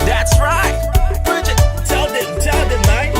That's right. Bridget, tell them, man.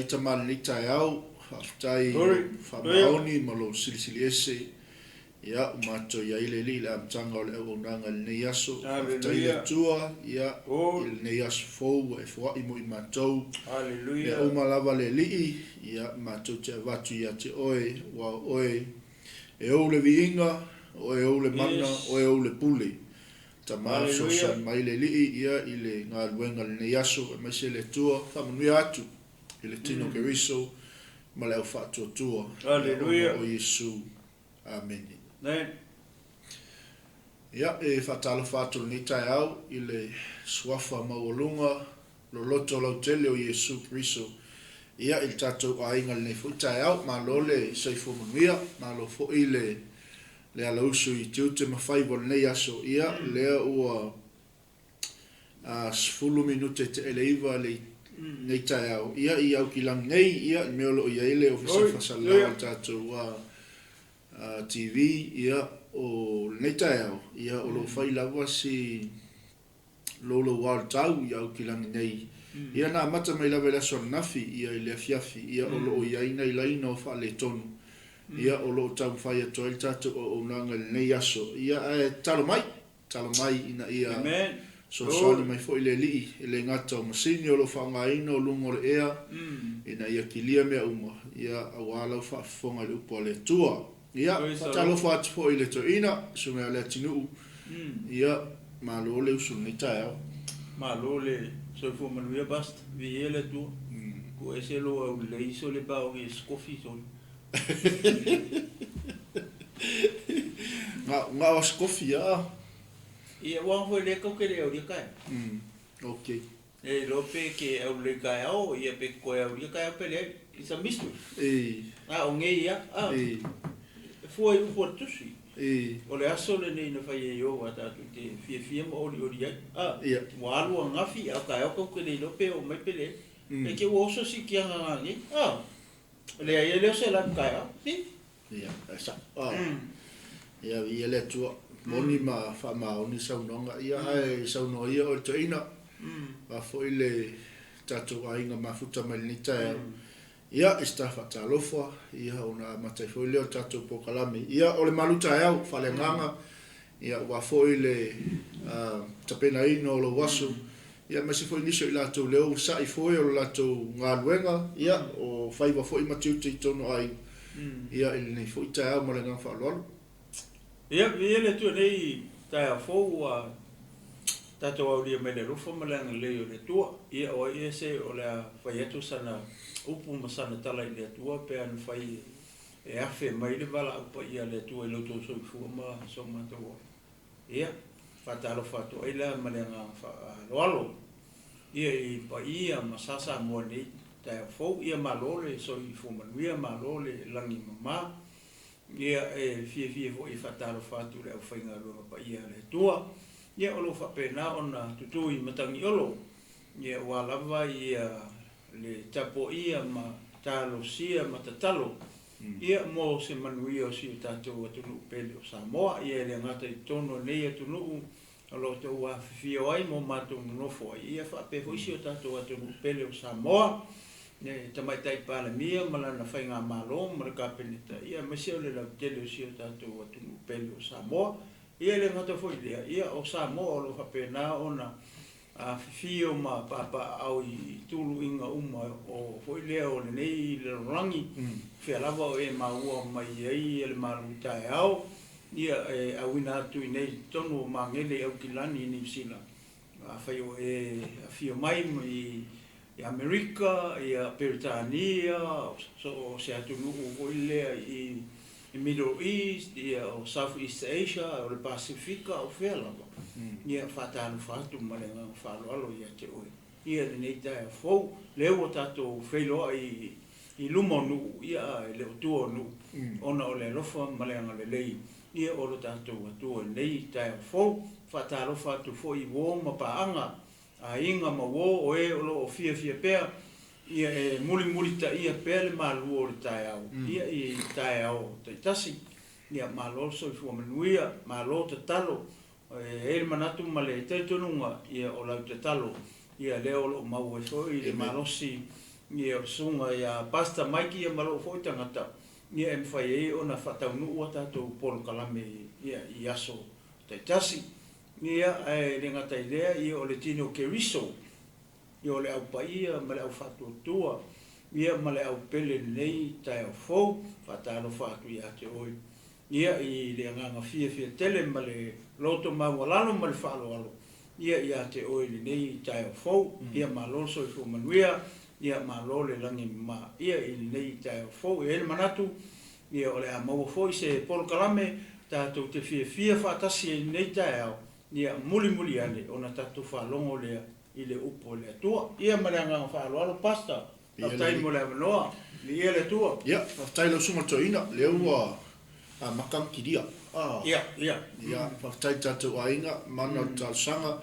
𝚟𝚒𝚍𝚎𝚘 whaatai whamaoni ma lo silisili ese ia umato ia ile li la mtanga o le aunanga le nei aso whaatai le tua ia il nei aso fou e fua imo i matou le uma lava le lii ia matou te avatu ia te oe wa oe e ou le viinga o e ou le mana o e ou le puli tamā sosa mai le lii ia i le galuega le nei aso e mai se le tua whamanuia atu i le tino keriso ma le au whaatuatua o Iesu. Amen. Ia e whaatalo whaatolo ni tai au i le suafa maualunga lo loto lau tele o Iesu Keriso. Ia il tatou ainga le fu tai au ma lo le seifo manuia ma lo fo i le alausu i tiute mawhai wal nei aso ia lea ua 10 minute te eleiva le nei tai au ia i au kilang nei ia me o ia ile ofisa fasala tatou wa TV ia o nei tai au ia o lo fai lava si lolo wal tau ia au kilang nei ia na mata mai lava la son nafi ia ile fiafi ia o lo ia ina ilaina o fa le tonu ia o lo tau fai to el tatou o nanga nei aso ia talo mai ina ia amen. So soni mai fo ile li ile ngata o masini o lo whangaina o lungo le ea ina ia kilia mea uma ia awala o whaafonga le upo le tua ia talo whaati fo ile to ina sunga le tinu ia malo le usu ni tai au malo le so fo manuia bast vi ele tu ko ese lo au le iso le ba o skofi so nga o skofi ya ia wang foi le ko ke le o kai okay e lo pe ke au le kai au ia pe ko au le kai pe le isa mistu o nge ia foi un portusi o le aso le nei na fai yo wa ta te fie mo o ia mo alu ngafi au kai au ko le lo pe o mai pe le e ke wo so si ki anga ni le ia le se la kai au ia esa ia ia le tu moni ma fa ma oni saunonga ia ai sauno ia o te ina va foi le tatu ainga mafuta malita ia estafa talofa ia ona matai foi le tatu pokalami ia o le maluta ia fa le nganga ia va foi le tapena ino lo wasu ia ma se foi niso ila to leo sa i foi o la to ngaluenga ia o fai va foi matiuti tono ai ia il nei foi ta mo le nganga fa lo ia viele tu nei ta fo wa tato au dia me le rufo malanga le o le tua ia o ia se o la faietu sana upu masana tala le tua pe an fai e afe mai le bala pa ia le tua lo to so fu ma so ma to ia fatalo fato ila malanga fa lo ia i pa ia masasa mo ni ta fo ia malole so i fu ma ia malole langi mama ia fia fo I whataro whātu le au whainga runga pa ia le tua. Ia olo whapena ona tutui matangi olo. Ia walawa ia le tapo ia ma talo sia ma tatalo. Ia mo se manuia o si o tātou atunu pele o Samoa. Ia le ngata I tono nei atunu alo te ua fia ai mo mātou nofo ai. Ia whape fo isi o tātou atunu pele o Samoa. Ne tamaitai pala mia malana whainga malo mara kapeneta. Ia meseo le lau tele o si o tātou atunu pele o Samoa. Ia le ngata fo ilea. Ia o Samoa alo whapena ona fio ma papa au I tulu inga uma o fo ilea o le nei le rangi. Fia lava o maua mai ai le malu tae au. Ia awina atu I nei tonu o mangele au kilani I New Zealand. Whai o fio mai I Amerika, I Britania, so se atu nuku o ilea I Middle East, I o Southeast Asia, o le Pasifika, o whea lava. Ia whatanu whatu marenga whaloalo ia te oe. Ia le nei tae fau, leo o tato whailoa I lumo nuku, ia leo tua nuku. Ona o le lofa marenga le lei. Ia o lo tato atua nei tae fau, whataro whatu fo I wō mapaanga. A inga ma wo o lo o fia pea ia muli ta ia pea le malu o le tae au ia I tae au tai tasi ia malo so I fua manuia malo te talo le manatu ma le te tonunga ia o lau te talo ia leo lo mau e fo I le malosi ia o sunga ia pasta maiki ia malo fo I tangata ia mwhai ona whatau nuu a tātou polo kalame ia I aso tai tasi Ia le ngata idea ia o le tino keriso ia o le au paia ma le au whatuatua ia ma le au pele nei tae au fau whatalo whatu ia te oi ia I le nganga fia tele ma le loto mawalalo ma le whalo ia te oi le nei tae au fau ia ma loso I fu manuia ia ma lo le langi ma ia I le nei tae au fau ia le manatu ia o le a maua fau I se polo kalame tātou te fia whatasi I nei tae au ia muli ane ona tatu whalongo lea I le upo lea tua. Ia mareanga whaaloalo pasta. Taftai mo lea manoa. Li ia le tua. Ia, taftai lau sunga toina. Lea ua makam kiria. Ia. Ia, taftai tatu ainga, mana talsanga.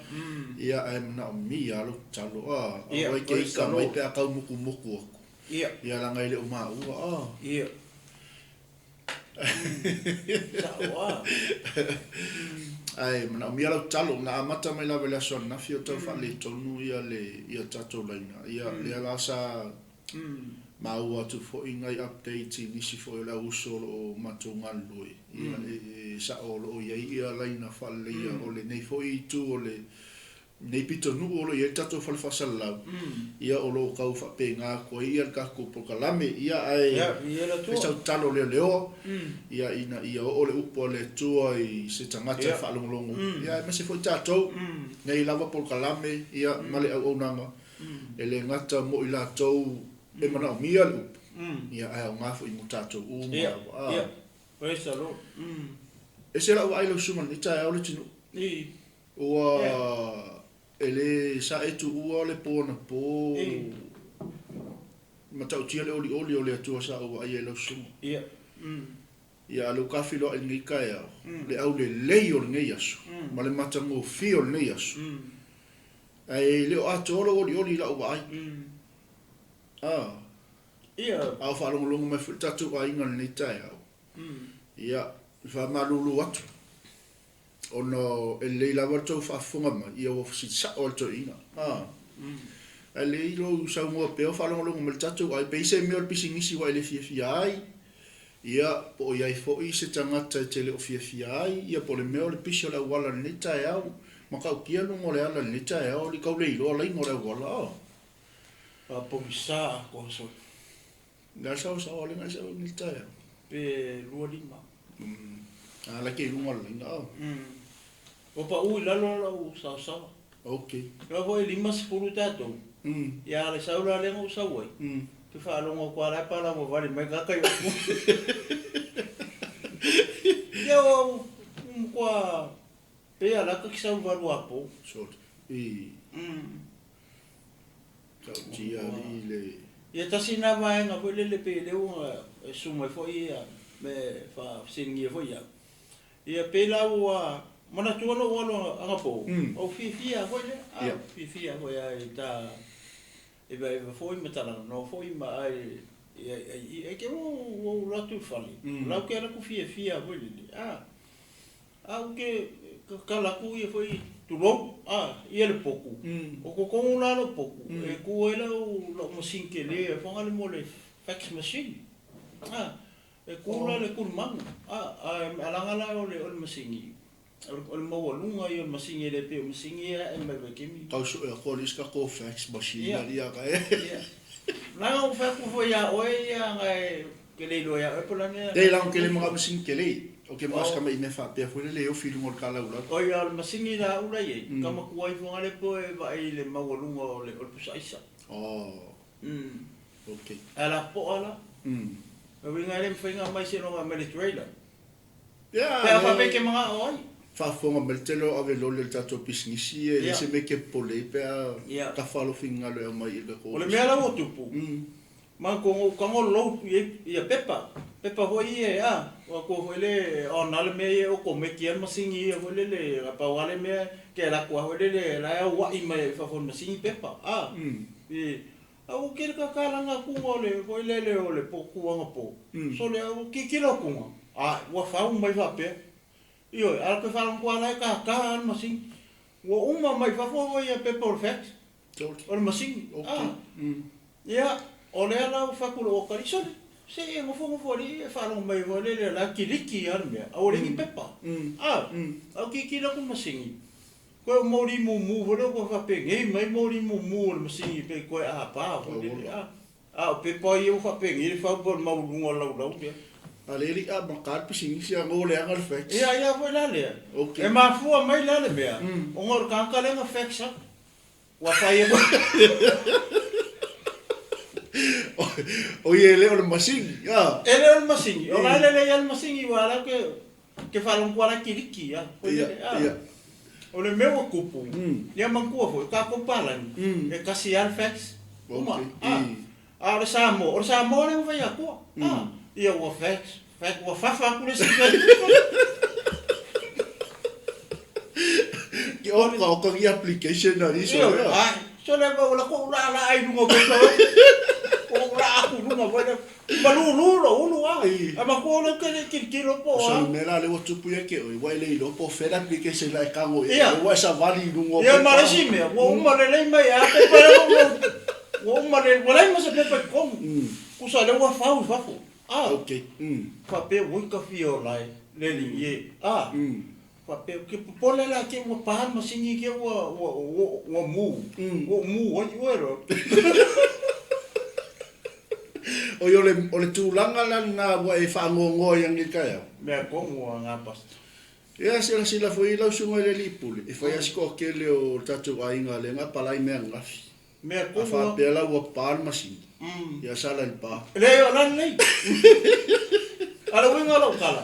Ia mana o mi alo talo. Ia, wai ke ika mai pe akau muku aku. Ia. Ia langai le uma ua. Ia. Sawa. Ai, mana o mialau talo, na amata mai lawe lea soa nafi o tau whale tonu ia tatou laina. Ia lea lasa maua tu fo ingai update I nisi fo ila uso o matou ngaloi. Ia sa o lo ia laina whale ia o le nei fo I tu o le nei pito nu o lo ia tatou whale whasalau. Ia o lo kau whape ngā koe ia kako po kalame. Ia ai, sau talo leo. Ia ia o le upo le tua I se tangata whalongolongo. Ia mese fo I tatou. Nei lava po kalame. Ia male au nanga. E le ngata mo I latou e mana o mia le upo. Ia ai au ngafo I mo tatou uma. Ia. Praise the Lord. E se lau ai lau suman I tae au le tinu. Ua ele sa etu ua le pona po matau tia le oli o le atua sa ua ai e lau suman. Ia. Ia alu kafi loa I ngai kai au. Le au le lei o le ngai asu. Ma le matango fi o le ngai asu. Ai leo ato oli la ua ai. Ia. Au whalongolongo mai tatu a inga le nei tai au. Ia, whamalulu atu. Ono e lei lawa tau whaafunga mai. Ia wafisi sa o to ina. Ai lei lo sa mua peo whalongolongo mai tatu ai peise meo le pisi ngisi wa ele fia ai. Ia po iai fo I se tangata te le o fia ai. Ia po le meo le pisi o le wala le nei tai au. Makau kia lungo le ala le nei tai au. Li kau le ilo ala ingo le wala. Pomisa ko so. Nga sao o le ngai sao nei tai au. Pe lua lima. La ke lungo le inga au. O pa ui lalo sa. Okay. Nga ko lima sepuluh tato. Ia le saula le ngau sauai. Te whaalongo kua rai para mo wari mai kakai o ku. Ia o kua pea laka ki sau waru apo. Sort. Kau tia li le... Ia tasi nā vaenga po le pe leo sumai fo ia me fa singi fo ia ia pela ua mana tuano walo anga po o fifia ko le fifia ko ia ta e vai foi metala no foi ma ai e que o la tu fali la que era ku fifia ko le o que kala ku ia foi tu lo ia le poku o ko ko la lo poku e ku ela o machine que le fa le mole fax machine e kula le kulmang alangala o le masingi o le mawalunga i o masingi le pe o masingi e me kemi tau so e kolis ka ko fax machine ia ka la o fa ku fo ya o ia ngai ke le lo ya e pola ne te la ke le mga machine ke le o ke mas ka mai me fa pe fo le o filu ngol kala ula o ia le masingi la ula ye kama ku ai fo ngale po e va i le mawalunga o le pusaisa okay ala po ala o winga le mfinga mai se no ma le trailer ya pe fa pe ke mga oi fa fonga meltelo ave lo le tato pisngisi e se me ke pole pe ka falo finga le mai le ko o le mea la o tupu ma ko ngo lo ia pepa ho ie o ko ho le o na le me o ko me ki ma singi ho le pa wale me ke la ko ho le la wa i mai fa fo ma singi pepa e au ke ka kala nga ku ole ko le ole po ku nga po so le au ki lo ku wa fa un mai fa pe io al ke fa un ku ala ka ma singi wo mai fa fo ia pe perfect o ma singi ya ole ala fa ku lo ka so se mo fo li fa lo mai wo le la ki ar me au le ki pepa au ki lo ku ma singi ko mori mu ho ko fa pe ngai mai mori mu le singi pe ko pa ho le pe po i fa pe ngai fa bo ma lungo la pe aleli ma ka pising sia ngole anga le fax ya vo la le e ma fu mai la le me o ngor ka ka le fax wa fa ye o ye le o masingi ele o masingi o la le ya masingi wala ke fa lo kwala kiriki o le meu kupu ia mangkua fo ka ko pala e kasi al fax o sa mo le vai ako ia o fax o fa ku le se ki o ko ki application na iso so le ba la ko la ai dungo ko o la ku dungo va balu ama ko le ke lo po so me la le o tupu ya ke o wa le lo po fe application la ka ngo wa sa vali dungo ia ma le si me o ma le mai a pe para o ma le wala ma se pe ko ku sa le wa fa okay fa pe wo ka fio lai le li ye fa pe ke pole la ke wo pa ma singi ke wo mu wo ro o yo le tulanga la na wa e fa ngo yang ni ka ya me ko mo nga pas ia sila foi la sunga le lipule e fa yasko ke le o tatu ainga le nga palai me nga me ko fa pe la wo pa ma singi ya sala el pa le la le ala winga lo kala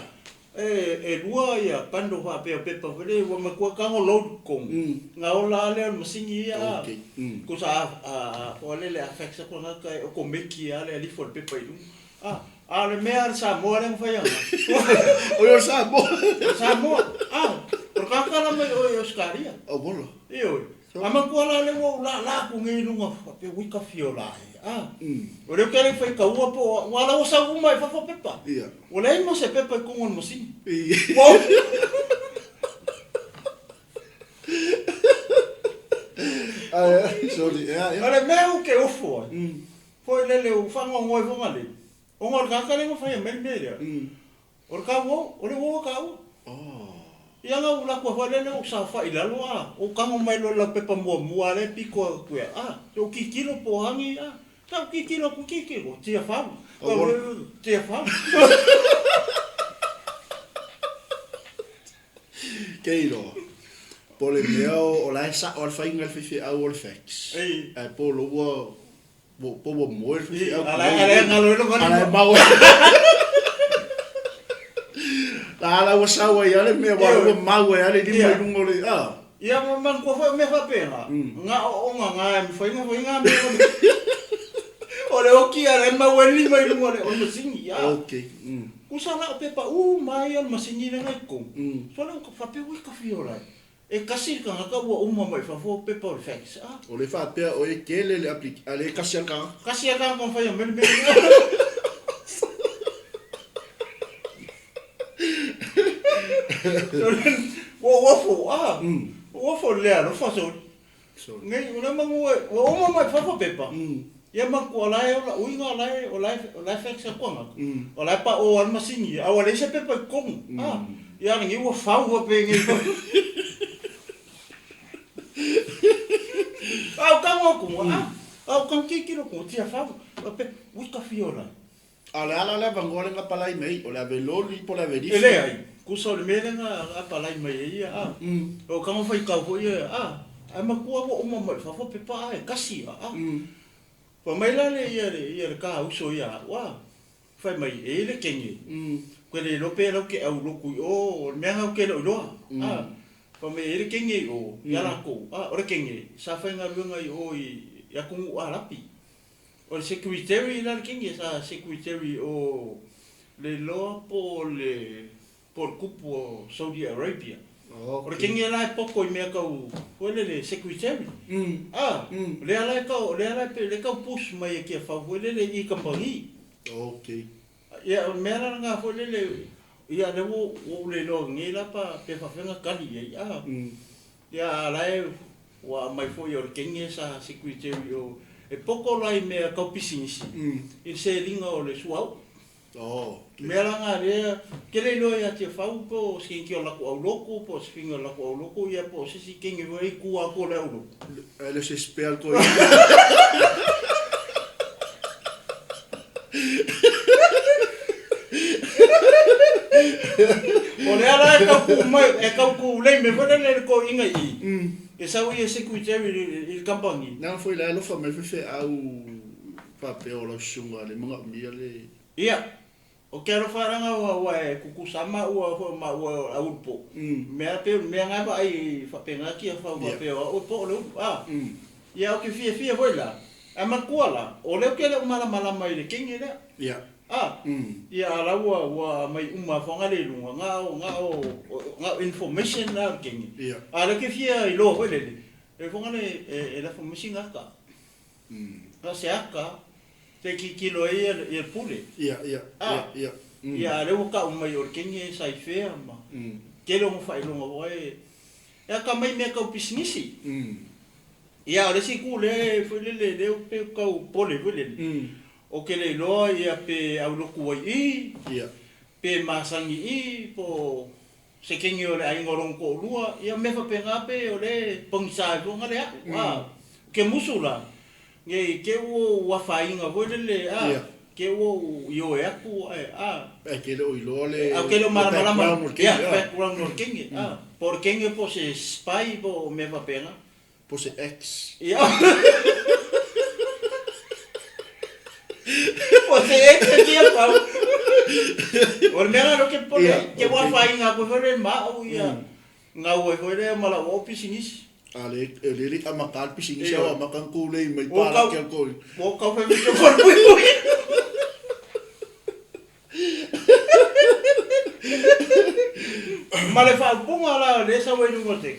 e lua ia pando fa pe pa vele wo me ko ka ngo load ko nga ola le masingi ya ko sa o le afexa ko nga ko meki ya le li for pe pa ilu ale me ar sa mo le fa ya o yo sa mo por ka kala me o skaria o bolo io ama ko la le wo la ku ngi lu nga pe wi ka fiola o le kele fa ka wo po wala o sa uma fa pepa o le mo se pepa ko ngol mosin sorry ale me o ke o fo le o fa ngo fo ngale o ngol ka kale mo fa ya men media o ka wo o le wo ka wo ia nga ula ko fa le o sa fa ila lo o ka mo mai lo la pepa mo ale piko ku o kikilo po hangi ka kikilo tia fa keiro pole meo o la sa o fa ingal fi au fax po lo po mo fi ala ngalo lo ala mau ala wa sa wa ya le me wa mau ya le di mo lungo le ia man ko fa me fa pena nga me fa inga me ole o ki ala ma weli mai lungo le o singi okay Kusala pepa mai al masini na ngai kong. Sola ko fape wi ka fiola. E kasi ka ka wa mai fa fo pepa fax. O le fa pe o e kele le applique ale kasi ka. Kasi ka kon fa ya mel. Wofo le no fa so. Ngai una mangu o mai fa pepa. Ia maku olai ola uinga olai fax ko nga. Olai pa o al masini. Awale se pepa kong. Ia ngi wo fa wo pe ngi. Au ka mo ko. Au kan kikiro ko tia fa. Pe wi ka fiola. Ala vangole nga palai mai o la veloli po la vedi. Ele ai. Kuso le mele nga palai mai ia. O ka mo fai ka ko ia. Ai maku o mai fa pepa ai kasi. Pa mai la le ia ka uso ia wa fai mai e le kengi ko le lope lo ke au loku o me ha ke lo pa mai le kengi o ya la ko o le kengi sa fai nga lunga i o ya ku arapi o le secretary la kengi sa secretary o le lo por kupo Saudi Arabia. Ora kengi la poko I mea kau le secretary. Le ala kau push mai ke fa le I company. Okay. Ya mera nga le ia le wo le lo ngi la pa pe fa fenga kali ya. Ya ala wa mai fo yo kengi sa secretary o e poko lai mea kau pisinisi. Il se linga o le suau. Mera nga le kele lo ya te fau po sinki o la ko loko po sinki o la ko loko ya po sisi kengi vai ku a ko le ulo. Ele se espera ko. Ole ala ka ku mai e ka ku le me fo le ko inga I. E sa wi se ku te il company. Na foi la lo fa me fe au papel lo shunga le mga mia le. Ia. O quero faranga wa kukusama wa ma wa aupo. Me nga ba ai fa penga ki fa wa pe o po lo ia o ke fie voila. Ama kuala o le ke le mala mai le kingi le. Ia. Ia la wa mai uma fonga le lunga nga information na kingi. Ia. Ala ke fie I lo le. E fonga le e la information aka. Ka se aka te kilo e pule. Ia. Ia le ka mai o kengi sai fea ma. Ke lo mo fai lo mo e. Ya ka mai me ka pisnisi. Ia le si ku le foi le pe ka pole le. O ke le lo ia pe au lo ku I. Ia. Pe masangi I po se kengi o le ai ngorong ko lua ia me fa pe ngape o le pongsai lo ngale a. Ke musula. Nge ke wo wa fainga le ke wo yo e aku e ke lo ilo le a ke lo mala background no kingi por kingi po se spy po me va pena po se ex ya po se ex dia pa or mera lo que por que wa fainga po le ma o ya nga wo le mala o pisinis ale le ka makal pising siya wa makang kulay may para kaya ko mo ka fa video call mo male fa bunga la le sa we no te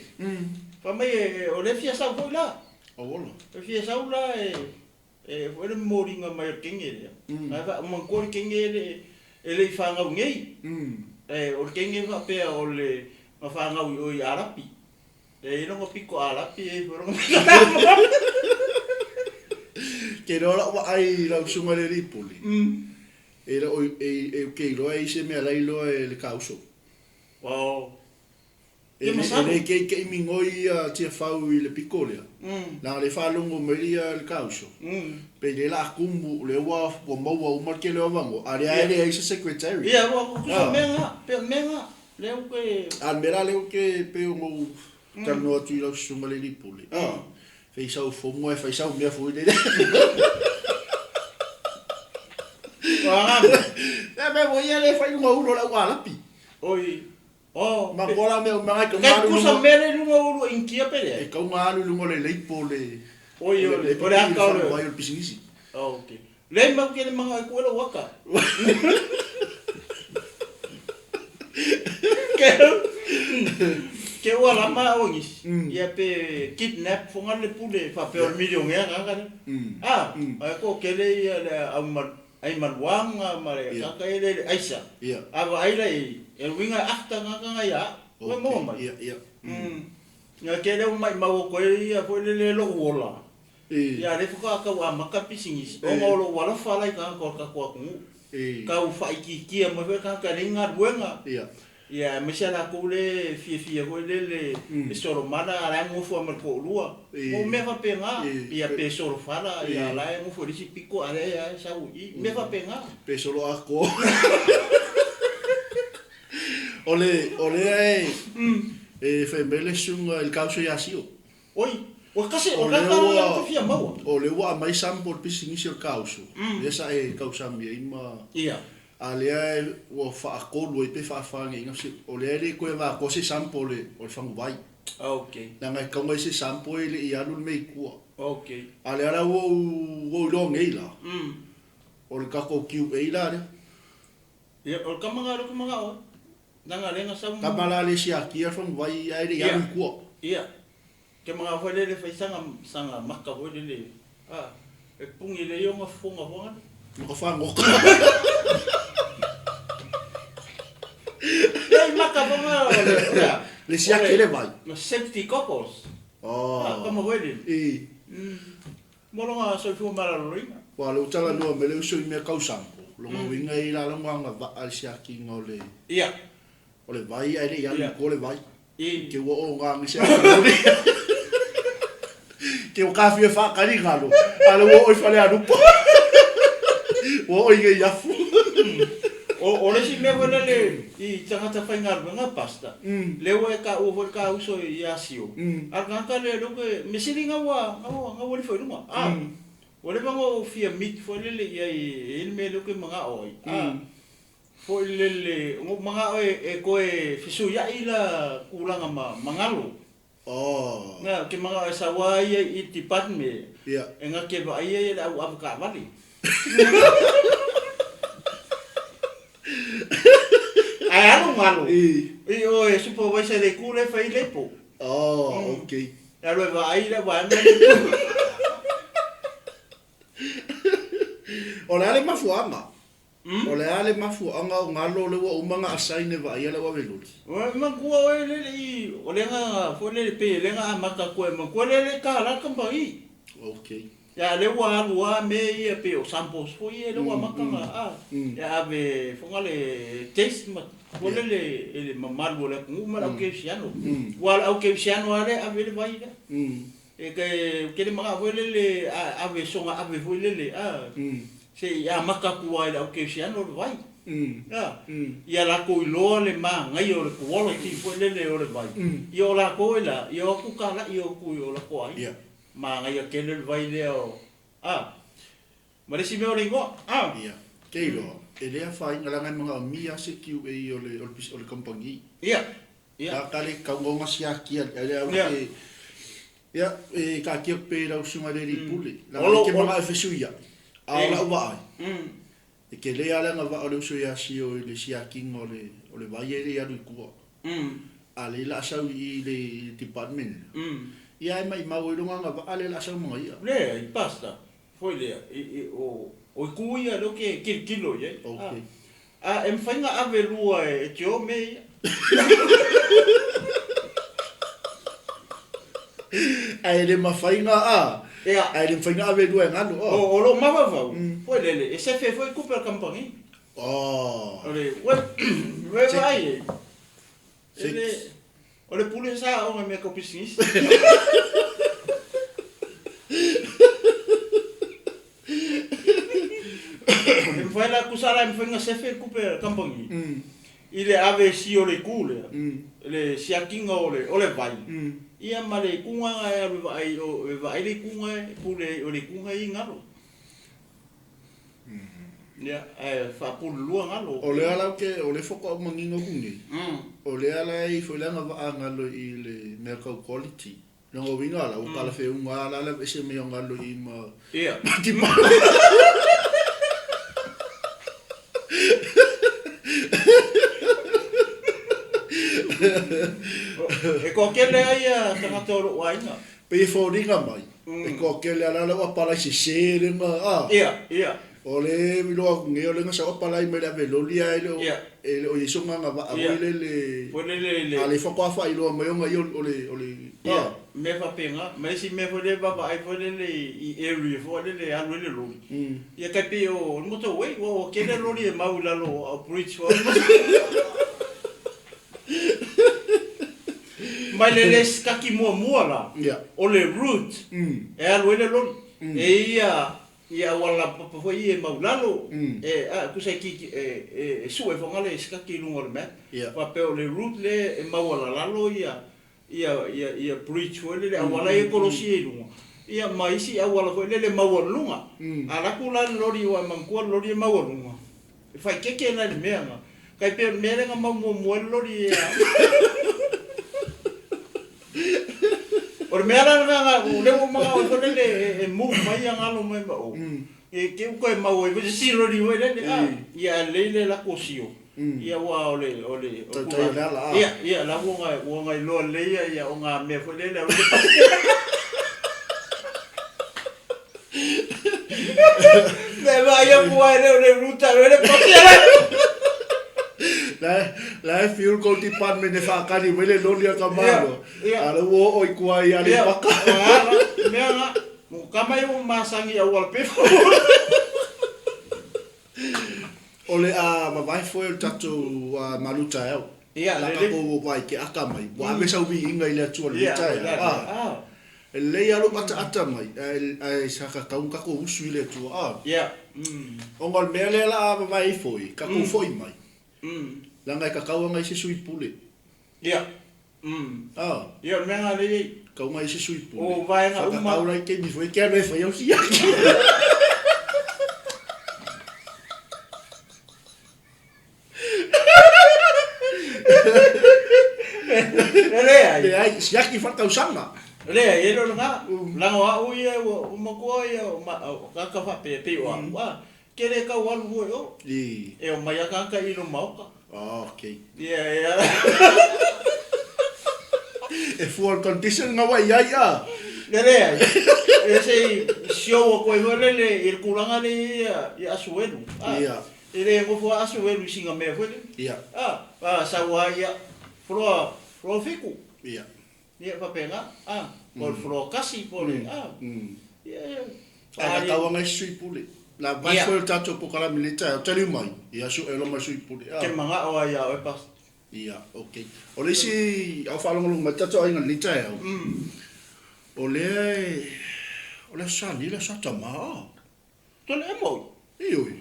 fa mai o le fia sa foi la o la le fia sa la o le moringa mai kinge na fa mo ko kinge le fa nga ngei o kinge fa pe o le fa nga o arapi e no pico arapi e foron ke ro la ai la sunga le ripuli era o ke ro ai se me ala ilo le causo wow e ke mingoi tia fau I le picolia la le fa longo melia le causo pe le la kumbu le wa mo mar ke le vango are ai se secretary ia wa menga le ke al mera le ke pe mo tano tu la sunga le ripuli fei sau fo mo fei sau me fo le me voy a le fai mo uno la wala pi oi ma bola me ma ka maru kusa mere lunga ulu inkia pele e ka maru lungo le leipo le oi le por aka le vai o pisinisi okay le ma ke le manga ko lo waka Ke wala ma ongis. Ia pe kidnap fonga le pule fa pe million ya kan. Ko kele ia ai malwanga mare ka ele aisa. Ava ai lai e winga akta nga ya. Ko mo mai. Nga kele mai mau ko ia ko le lo wola. Ia le fuka ka wa maka pisingis. O ngolo wala fa lai ka ko ku. Ka u fa iki mo ka ringa buenga. Ia mesala ko le fia ko le soro mana ara mo fo mer ko lua mo me fa penga ia pe soro fala ia la mo fo disi pico ara ia sa u me fa penga pe solo ako ole ai fe bele sunga il causa ya sio oi o kasi o ka ka fia mau ole wa mai sample pisingis il causa esa e causa mi ima ia alea o fa akolu e pe fa fangi ngasi ole le ko va ko se sample o fangu vai okay na ngai ko se sample le ia lu me ku okay alea la wo lo ngeila o le ka ko kiu e ila ia o ka manga o na nga lenga sa ka mala le sia ki fangu vai ai le ia ku ia ke manga fo le fa sanga maka ho le e pungi le yo nga fonga ko fango le sia che le vai 𝚟𝚒𝚍𝚎𝚘 como huele molonga so fu mara loringa wa lo tala no me le so me kausampo lo mo winga i la lo nga va al sia ki ngole ia ole vai ai le ya ko le vai ke wo nga mi sia ke o ka fi fa ka ri galo ale wo o fa le anu wo o nge ya fu o le si me wala le I tangata whaingar nga pasta lewa e ka over ka uso I asio arganga le lo ke mesiri nga wali foi numa wale bango fia mit foi le ia il me lo ke mga oi foi le mga oi e ko e fisu ya ila kulanga mangalo nga ke mga sawa I tipat me nga ke ba ia au avka vali ai anu malo o e supervisor de kule fai lepo okay ya lo va ai la va Ole ale mafuanga ole ale mafuanga ngalo le wa umanga asaine va ia le wa veluli ma kuo le ole nga fo le pe le nga maka ko ma ko le ka la kambai okay ya le wa me ia pe o sampos fo ia le wa maka ya ave fonga le taste ma ko le mamal le kuma la ke siano wala o ke siano ale ave le vai e ke le maka fo le ave songa ave fo le se ya maka ku ai o ke siano le vai ya la ko lo le ma ngai o le quality fo le o le vai yo la ko la yo ku kala yo ku yo la ko ai ma ngai ke le vai le ma le si me o le ngo ke lo ele a fai ngala ngai mga mia se kiu e o le compagnie ka le ka ngonga sia ki ele a ke e ka ki pe la usuma le ripule la ke mga fesuia ala wa e ke le ala nga va o le usuia si o le sia ki o le vai ele ya ku ale la sa I le department ia mai mau I lunga nga ale la sa mo ia le I pasta foi le o kuia lo ke kilo ye okay em fainga ave lua e tio me ai le mafainga ai le fainga ave lua ngalo o lo mava va foi le e se fe foi couper campagne ole we vai ole pule sa o me copisnis foi la kusala me fainga se fe couper campagne ile ave si o le kule le siakinga ole vai ia male kunga ai o vai le kunga pule o le kunga I ngalo ya fa pul lua ngalo ole ala ke ole foko mangingo kungi ole ala I foi la nga ngalo I le mercado quality no vinga la o pala fe un ala la ese me ngalo I ma ia E ko kele ai ka toro wainga. Pe fo ringa mai. E ko kele ala wa pala se renga Ia. Ole milo nge ole nga sa pala I me la velolia ele o yeso nga va ole le ale fo kwa fa ilo mai nga ole ia me fa penga me si me fo le baba ai fo le I area fo le alu le lo ia ka pe o moto we o ke le lo le mau la lo a bridge fo mai le skaki mo la o le route e alu le lo e ia wala papa foi e maulalo ku sai ki su e fonga le ska ki lungo le map pa pe le route le maula lalo ia bridge foi le wala e kolosi lungo ia mai si wala foi le maula lunga ala kula lori wa mamko lori maula lunga fai ke na le menga kai pe menga mo lori Or mera nga le mo mga o le mo mai nga lo mai ba o e ke ko ma o e si lo ri o le ia le la cosio ia wa o le ia la wo nga lo le ia o nga me fo le me va ia po le ruta le La fuel call department ne fa ka ni wele lo lia ka malo. Ala wo oi kuai ali paka. Mea mo kama yo masangi awal pe. Ole a ma vai foi tatu maluta eu. La ka ko vai ke aka mai. Wa me sa ubi inga ile tu le tai. Le ya lo mata ata mai. Ai sa ka ka ko usu ile tu. Ongol mele la ma vai foi. Ka ko foi mai. Langai ka kau ngai se sui pule. Ia. Ia me nga le kau ngai se sui pule. O vai nga uma. Kau rai ke mi foi ke me foi o sia. Le ai sia ki fa tau sanga. Le ai lo nga. Langa wa u ia o mo ko ia o ka fa pe wa. Kere ka walu ho yo. E o mai ka I lo mauka. Okay. Ia. E full condition nga wa ia. Le e sei show ko le il kulanga le ia asuelu. Ia. Ele ko fo asuelu singa me fo. Ia. Sa wa ia flo fiku. Ia. Ia pa penga. Ko flo kasi po le. Ia. Ai ka wa sui pule. La vai foi tato po kala milita o tele mai ia su elo mai sui pule ke manga o ia o pas ia okay o le si au falo ngulu matato ai ngalita o le sa ni le sa tama to le mo oi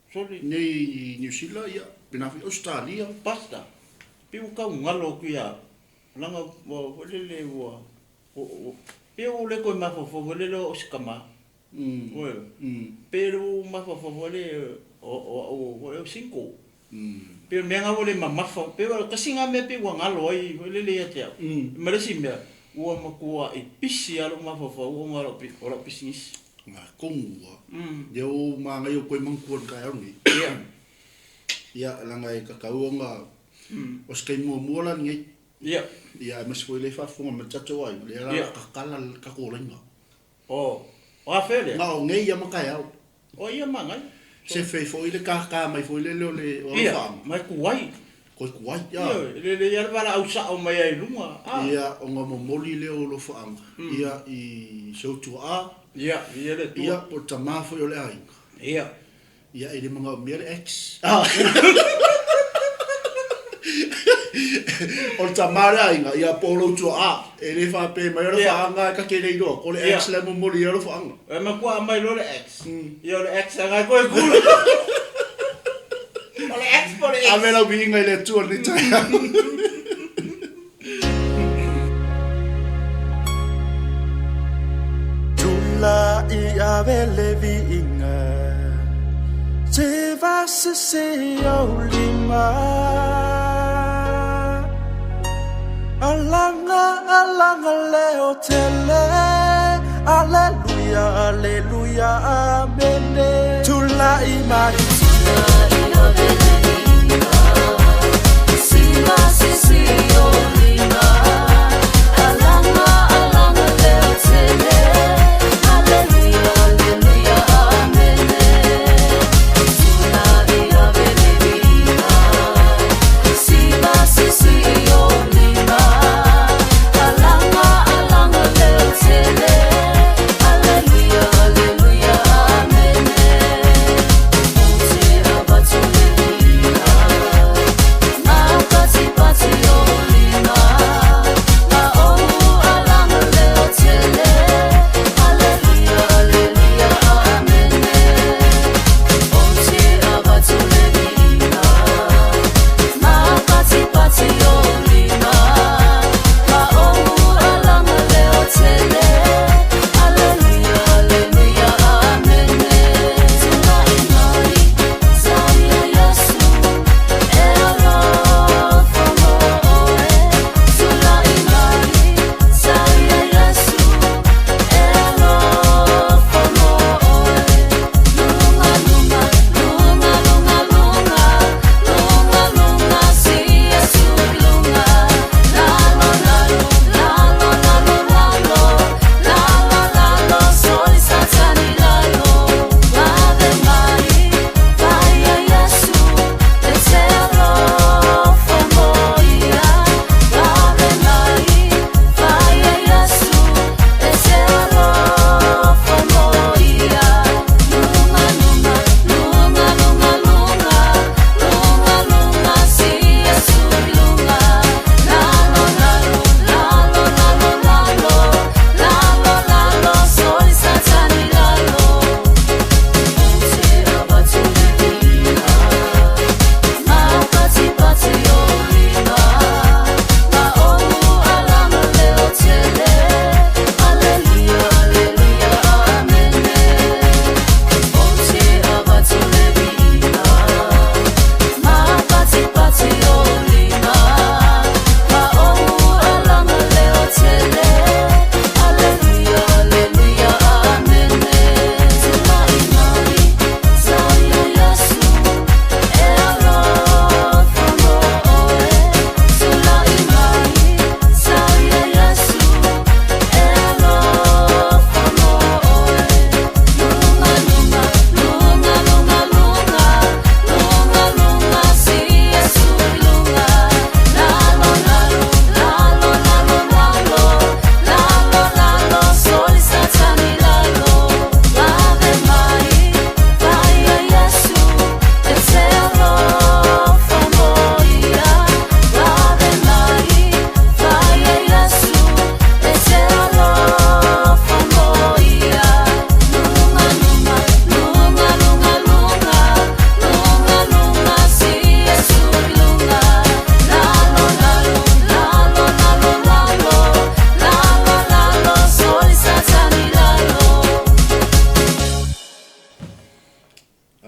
sorry nei New Zealand ia pinafi Australia pasta piu ka ngalo ku ia langa o le o piu le ko ma fo le lo skama pero ma fa le o 5 pero me nga le ma fa pero kasi nga me pe wa ngalo ai le te me le simbe o ma ko I pisi alo ma fa o ngalo pi ora pisis nga kongua eu ma nga yo ko mangkuan ka ni ia langa ka nga o skai mo la ni ia mas foi le fa fo ma tato ai le la ka kala ka ko lenga O a fele. Não, nem ia makai au. O ia mangai. Se foi le ka mai foi le o fa. Mai kuai. Ko kuai ya. Le ia bala au sa o mai ai lunga. Ia o nga momoli le o lo fa. Ia I so tu a. Ia le tu. Ia o tama foi o le ai. Ia. Ia ele manga mer ex. O tamara inga ia polo tu a ele fa pe mai ro fa nga ka ke nei do ko le ex le mo moli ro fa nga e ma kwa mai lo le ex ia le ex nga ko e kulo o le ex a me la vi nga le tu ni tai tula I ave le vi inga se va se o lima Alanga leo tele Alleluia, alleluia, amen Tula imari Tula imari Sima sisi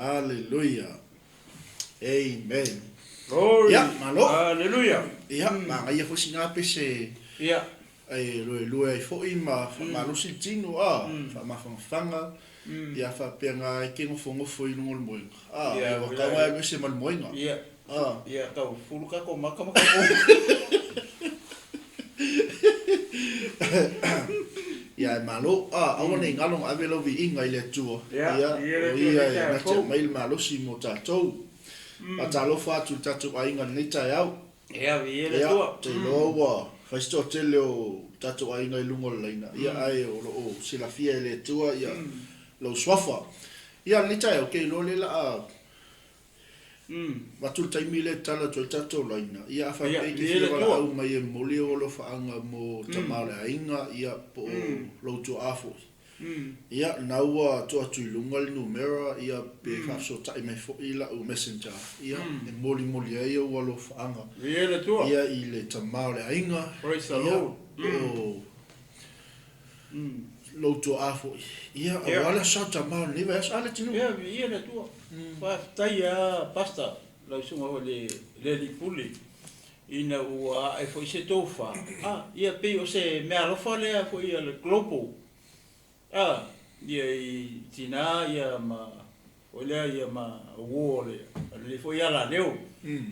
Hallelujah. Amen. Glory. Ya, malo. Hallelujah. Ya, ngai fo singa pese. Ya. Ai lo fo ima fa malo si tino fa mafanga. Ya fa penga ke ngo fo ilungol moing. Ya wa ka wa me se mal moing. Ya. Ya ka fuluka ko maka. Ya malo awon ngalong avelo vi inga ile tuo ya na che mail malo si mo tatou pa talo fa tu tatu ainga ni tayau ya vi ile tuo te lo wa fa sto te lo tatu ainga lungo leina ya ai o sila fia ile tuo ya lo swafa ya ni tayau ke lo le la Watu taimile tala to tato laina ia fa pe ki wala au mai moli o lo fa anga mo tamale ainga ia po lo to afo ia naua to atu lungal numero ia pe fa so tai me fo ila o messenger ia e moli ai o lo fa anga ia ile tamale ainga praise the Lord lo to afo ia wala sa tamale ni vas ale tinu ia le tu fa taia pasta la sunga le lipuli ina ua e foi se tofa ia pe o se me alofa le foi le globo ia tina ia ma olha ia ma wole le foi ala leo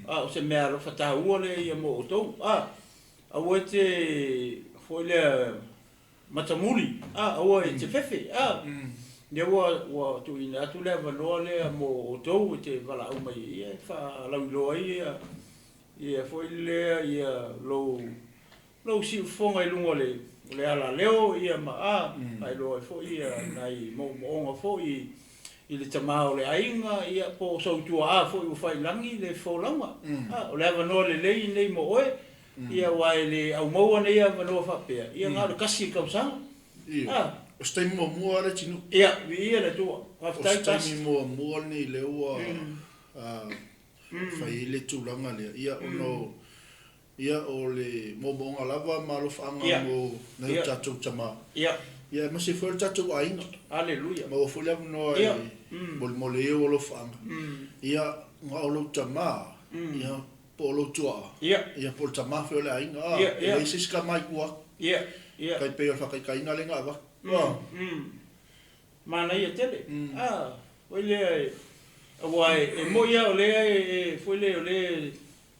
o se mea ro whataua le ia mo o tau. Aua e te foi le matamuli, aua e te whewhe. Ia ua tu ina atu le wanoa le mo o tau e te wala au mai ia e wha lauiloa ia foi le ia lau si ufonga I lunga le ala leo ia ma ai loa foi ia nai mo foi I le tamao le ainga ia po so tua foi u fai langi le folanga o le vanoa le lei nei mo oe ia wai le au maua nei ia vanoa whapea ia ngā le kasi kausanga o stai mua re tinu ia le tua o stai mua nei le ua fai le tūlanga lea ia ono ia o le mobonga lava malofanga mo nei tatou tama ia masi foi tatou ainga aleluia mo foi le no mo le o lo fanga ia nga o lo tama ia po lo tua ia po tama foi le ainga ia sis ka mai kua ia kai pe fa kai na le nga va mana ia tele foi le wai e mo ia o le foi le o le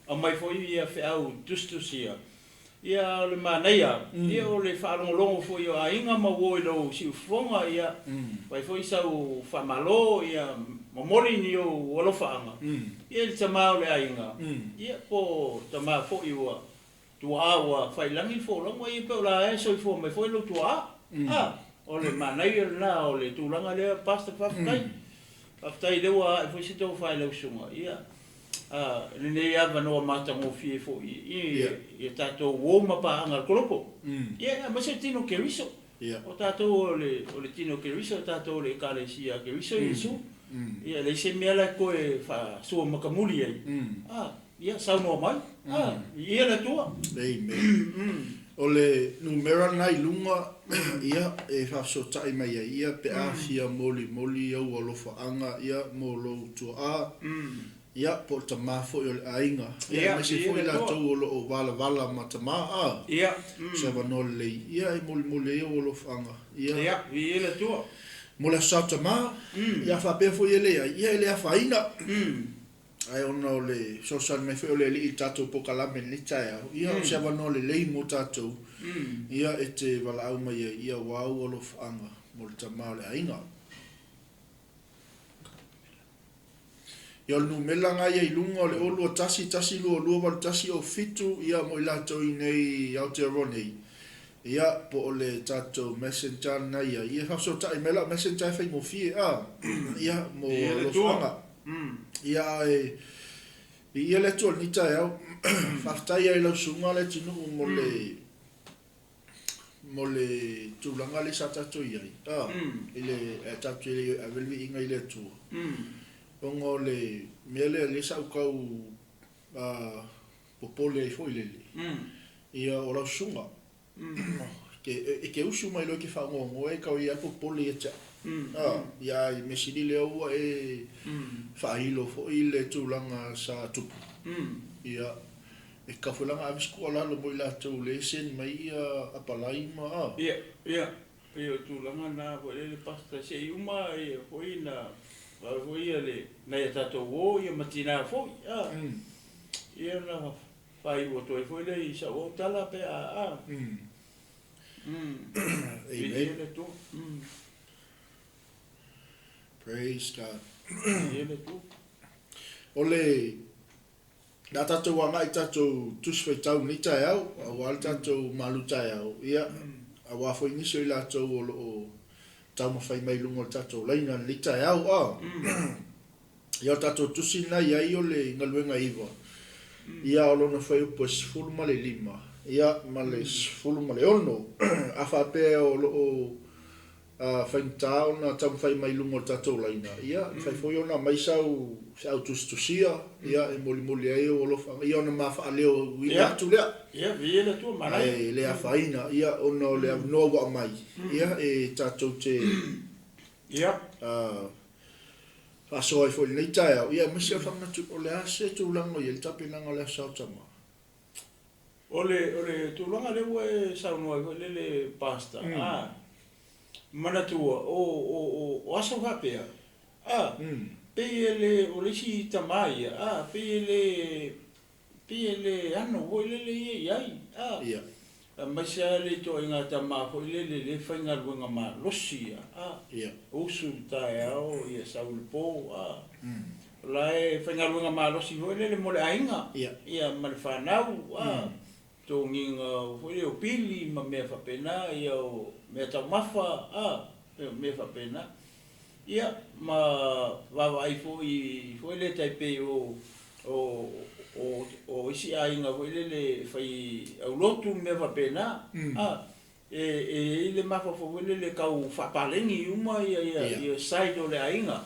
a mai foi ia fe au tustusia ia le manaia ia o le whaalongolongo foi a inga mawoi lo si ufonga ia vai foi sau whamalo ia mamori ni o walofaanga ia le tamao le ainga ia po tamao foi ua tua awa whailangi fo lango ia pe o la e soi fo mai foi lo tua o le manaia na o le tūlanga lea pasta whaftai whaftai lewa e foi si tau whailau sunga ia le nei ava no mata mo fie fo ia tato wo mapa anga kolopo ia ma se tino keriso o tato le tino keriso tato le kalesia keriso isu ia le se mela ko e fa so makamuli ai ia sa no mai ia la tua o le numera nai lunga ia e fa so tai mai ia pe afia moli au alofa anga ia mo lo tua ia po tama fo o ainga ia me se fo la tau o vala ma tama ia se va no le ia e mole o lo fanga ia la tua mo la sa tama ia fa pe fo ia le faina ai ono le social me fo le li tato po kala me ni taia ia se va no le mo tato ia e te vala au mai ia wa o lo fanga mo tama le ainga ia no melanga ia ilunga le olu tasi lo wal tasi o fitu ia mo la to nei 𝚘𝚘𝚙𝚢𝚑 ia po le tato messenger na ia fa so tai mela messenger fa mo fie ia mo lo fanga ia ia le to ni tai au fa tai ia lo sunga le tinu mo le tulanga le sa tato ia ile tato ile avelvi inga ile tu ongo le mele le sa kau popole foi le ia ora sunga ke usu mai lo ke fa ngo e ka ia popole ia cha ia me sidi le o e fa ilo fo ile tulanga sa tupu ia e ka fulanga a skola lo boila tu le sen mai ia apalai ma ia tulanga na bo le pasta se uma e foi na foi ele na tato wo ia matina foi ia na fai o to foi le sa o tala pe amen praise God ole da tato wa mai tato tusfe tau ni tai au wa tato malu tai au ia wa foi ni so la to o tau ma fai mai lungo tato laina ni tai au ia tato tusina ia io le Galuega iwa ia lo na fai pos full male lima ia male full male ono afa pe o fai tau na tau fai mai lungo tato laina ia fai foi ona mai sau tustusia ia e moli ai o lo fa ia ona ma fa leo wi tu le ia viene tu mana le faina ia ono le no wa mai ia e tato te ia fa so foi nei tai ia me se fa na tu o le ase tu lango ia tape lango le sa tama ole tu langa le we sa no le pasta mana tu o asa hapea Pele o le si tamai pele ano o le ai ia ma sa le to inga tama ko le fainga luenga ma losia ia o su tai ao ia sa ul po lai fainga luenga ma losi ho le mo le ainga ia ma le fanau to nginga foi o pili ma me fa pena ia o me ta mafa me fa pena ia ma va foi le taipe o isi ainga foi le fai au lotu me va pena le mafa foi le kau fa palengi uma ia sai do le ainga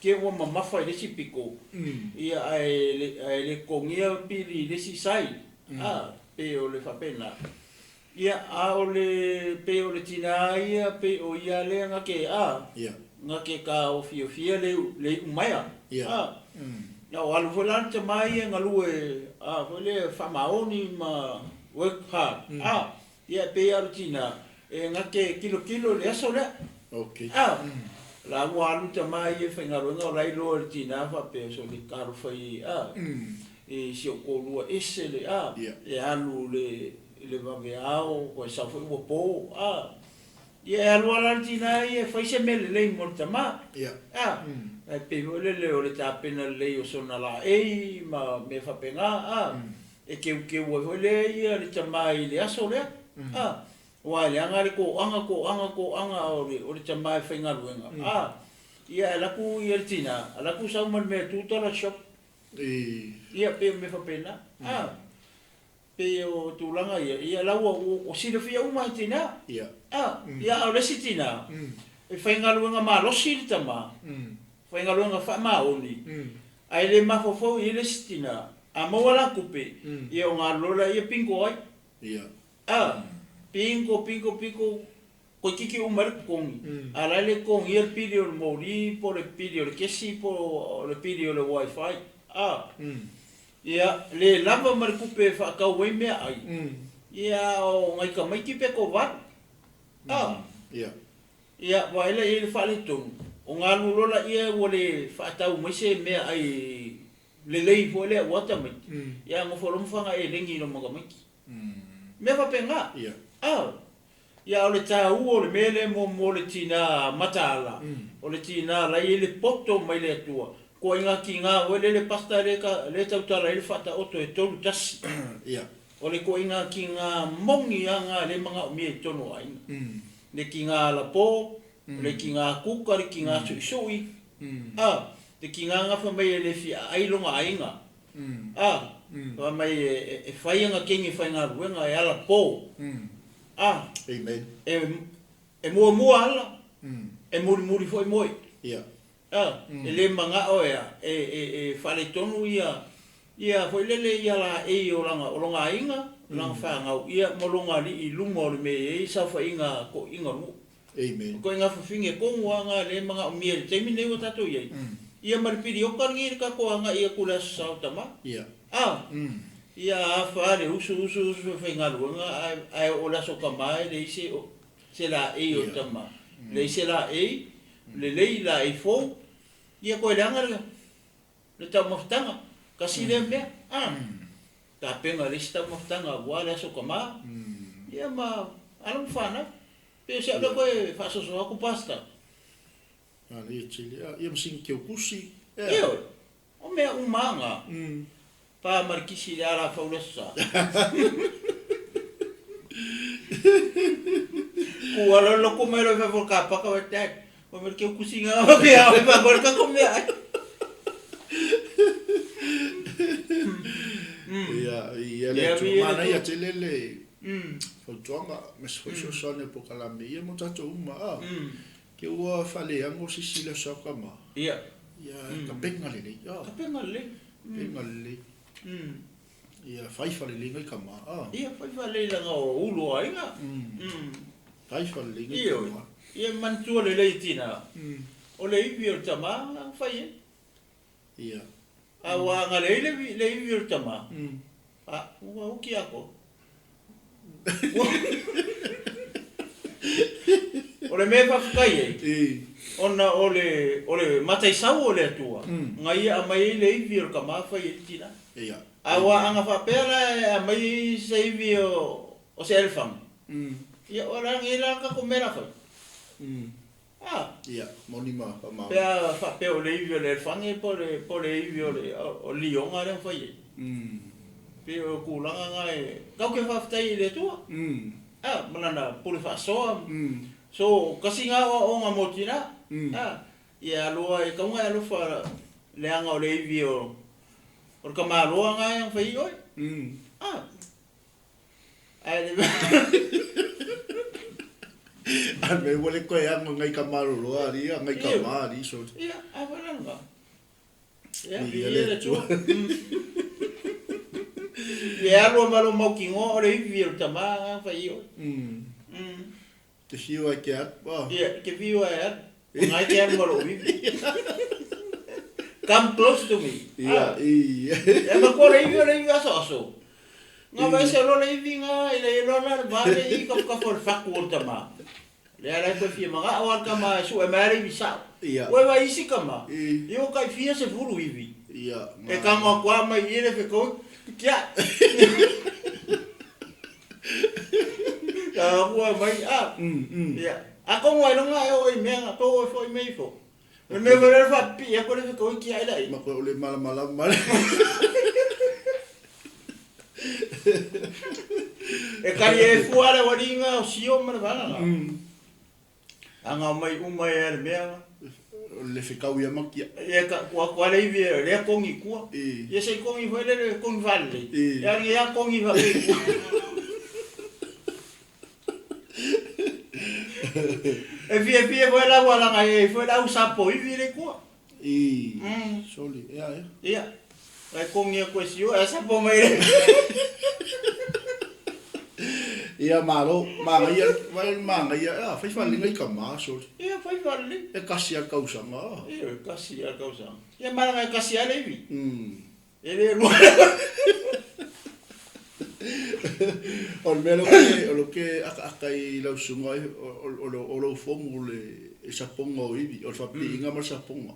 ke o ma mafa le si piko ia ai le kongia pili le si sai pe o le fa pena ia o le pe o le tina ia pe o ia le nga ke nga ke ka o fia le umaya ya o alu volante mai nga lue vole fa maoni ma work hard ia pe o tina nga ke kilo le aso le okay la mo alu mai e fa nga nga lai lo le tina fa pe so le karo fai e si o ko lua ese le e alu le vaveao o sa foi o po ia alu ala tina ia fai se mele le mo tama ai pe le o le tapena le o sona la ma me fa pena e ke o le ia le tama i le aso le wa le anga ko anga o le tama fa nga luenga ia la ku ia tina la ku sa mo me tu to la shop ia pe me fa pena pe o tulanga ia la o si le fia uma tina ia o le sitina e fa nga luenga ma lo si tama fa nga luenga fa ma oni ai le ma fo i le sitina a mo wala kupe ia o nga lola ia pingo ai ia pingo ko kiki umar kong ala le kong ia pidio mori por le pidio le kesi por le pidio le wifi ia le lava mar kupe fa ka we me ai ia o ngai ka mai ki pe ko va ia wa ele fa le tung o nga lola ia o le fa tau mai se me ai le lei fo le wata mai ia mo fo fa nga e lengi no mo mai me fa penga ia o le tau o le mele mo le tina matala o le tina la ile poto mai le tua ko inga kinga o le pasta le tau tala ile fata oto e tolu tasi o le ko inga kinga mongi anga le manga o mie tono ai le kinga la po le kinga kuka le kinga sui le kinga nga fa mai le fi ai longa ainga fa mai e fai nga kingi fai nga ruenga e ala po amen e mo ala e muri foi moi ele manga o e fale tonu ia foi lele ia la o longa inga lang fa nga ia mo longa li lungo le me e sa fa inga ko inga mu amen ko inga fa finge ko nga le manga o miel te mine o tato ia mar pidi o karngir ka ko nga ia kula sa tama ia fa le usu fa inga lunga ai o la so kamai le se la o tama le se la le la fo ia ko langa le ta moftanga kasi le me ta penga le sta moftanga wala so kama ia ma alam fana pe se ala ko fa so ko pasta ali chile ia msing ke kusi o me un manga pa markisi ala fa ulasa ku ala lo ko me lo fa ka pa ka tek o mer que cozinha a ver agora que comer ia le mana ia telele o tonga mas foi so ne po kala me ia mo tato uma que o fale amo si la soka ma ia ka penga le ia fai fale le ngai kama ia fai fale la o ulo ai nga fai fale le ngai kama ia mantua le leitina o le iwi o tama fai ia awa nga le iwi o tama ua uki ako o le me fa fai o ona ole matai sau ole tua. Ngai a mai le ivi o ka mafa i tina. Ia. Awa anga fa pela a mai se ivi o se elefang. Ia ora ngira ka komera fa. Ia, monima pa ma. Pea fa pe o le ivi o le elefang e po le ivi o lionga le fa i. Pe o kulanga ngai. Kau ke fa ftai le tua. Manana pule fa soa. So kasinga o nga motina. Ia loa e kaunga e lofa leanga o le ivi o ka maloa nga yang fai oi. Me wale koe anga ngai ka maroa ri, ngai ka mari so. Ia, awaranga. Ia, ia tua. Ia loa malo mau kingo o le ivi o tama nga fai oi. Te hiwa ke at. Ia, ke viwa e at. Ngai ke at malo ivi. Come close to me. Ia, ia. Ya ma ko le ivi aso. Nga vai se lo le ivi nga ile lo na vale I ka for faku tama. Le ala ko fi manga o ka ma su e mari bisa. Ia. We vai isi kama. Io kai fia se furu ivi. Ia. E ka ma kwa mai ile fe ko kia. Ya ko mai Ia. Ako mo ilo nga o I menga to foi mai fo. Me vere fa pi e ko le ko kia ila. Ma ko le mala. E kai e fuara waringa o sio mana bana. Anga mai umai e mea. Le ficau ia makia. E ka kwa le ivi le kongi kua. E sei kongi foi le kongi vale. E kongi vale. E via foi la wala ngai foi la usapo ivi le kua. Soli. Ia. Ia. E kongi ko sio e sapo mai. Ia malo, manga ia, fai fale ngai ka maso. Ia fai vale. E kasi a kausanga. Ia kasi a kausanga. Ia mara ngai kasi a levi. Ele On melo ke akai lau sunga o lo fomu le e saponga o ivi, o fa pinga ma saponga.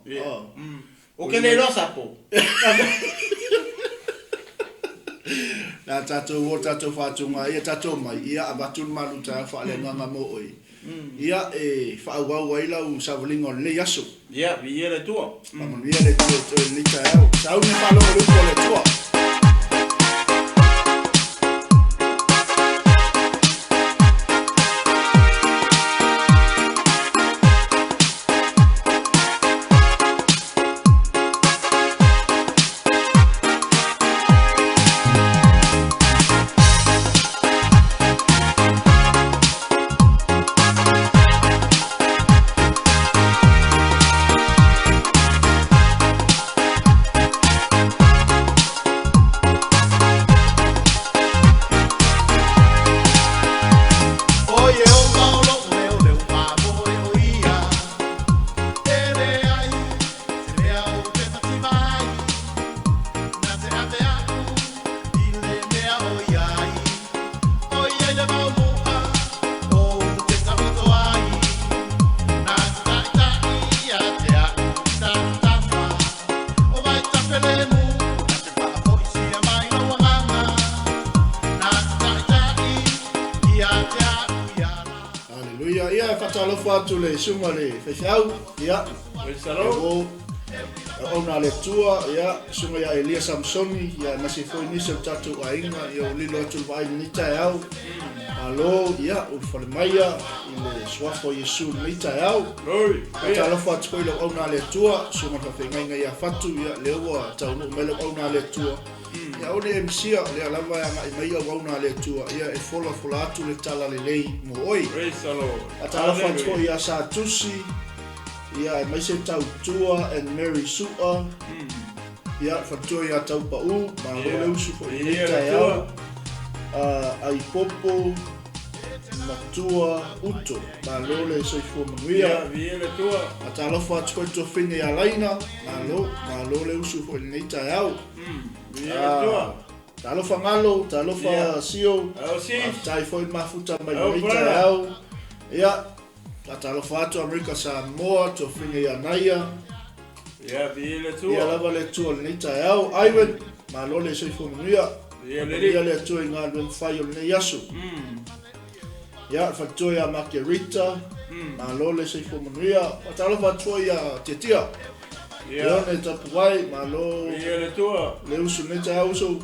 O ke le lo sapo. Na tato fatunga ia tato mai ia abatun malu ta fa le nganga mo oi. Ia e fa wa ila u savlingo le yaso. Ia vi le tua. Vamos vi le tua ni ta. Sau ni fa lo le tua. Tu le sunga le fechau ia Salo ona le tua ia sunga ia Elia Samsoni ia nasi foi ni se tatu ainga ia lilo tu vai ni taiau alo ia o fale maia ile swafo Yesu ni taiau ta lo fa tu lo ona le tua sunga fa fenga ia fatu ia lewa tau no melo ona le tua ia o le MC le lava ia mai ia ona le tua ia e fola atu le tala le lei mo oi ata fa tu ia sa tusi ia mai se tau tua and Mary Su'a ia fa tu ia tau pa u ma lo usu fo ia ai popo matua uto ma lo le so fo ia vi le tua ata lo fa tu to fine ia laina ma lo le usu fo ni taiau talo fangalo, talo fa sio. Tai foi mafuta mai mai tau. Ia Atalo fatu Amerika Samoa to finga ya naia. Ia vile tu. Ia lava le tu le nita yao. Aiwen malole se fo muia. Ia le tu inga le fai le yasu. Ia fatu ya Margarita. Malole se fo muia. Atalo fatu ya Tetia. Ia ne tapuai malo. Ia le tu. Le usu nita yao so.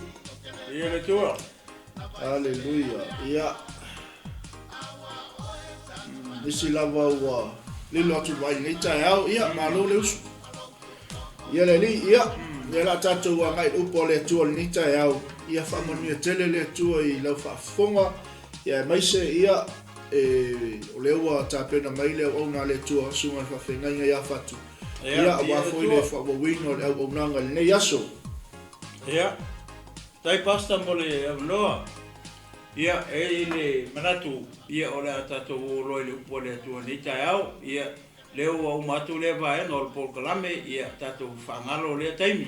Ia le tu. Hallelujah. Ia Nisi lava ua lilo atu vai nita yao. Ia malo le usu. Ia le li, ia la tatou wa ngai upo le tua le nita yao. Ia whamonia tele le tua I lau whaafonga. Ia maise ia o le ua tāpena mai le au nā le tua sunga whawhengainga ia whatu. Ia wafoi le whawawino le au nanga le nei aso. Ia, tai pasta mo le avloa. Ia le manatu, ia o le tatou o loi le upo le tua nita yao. Ia leo au matu le vai no por kalame ia tato fangalo le taimi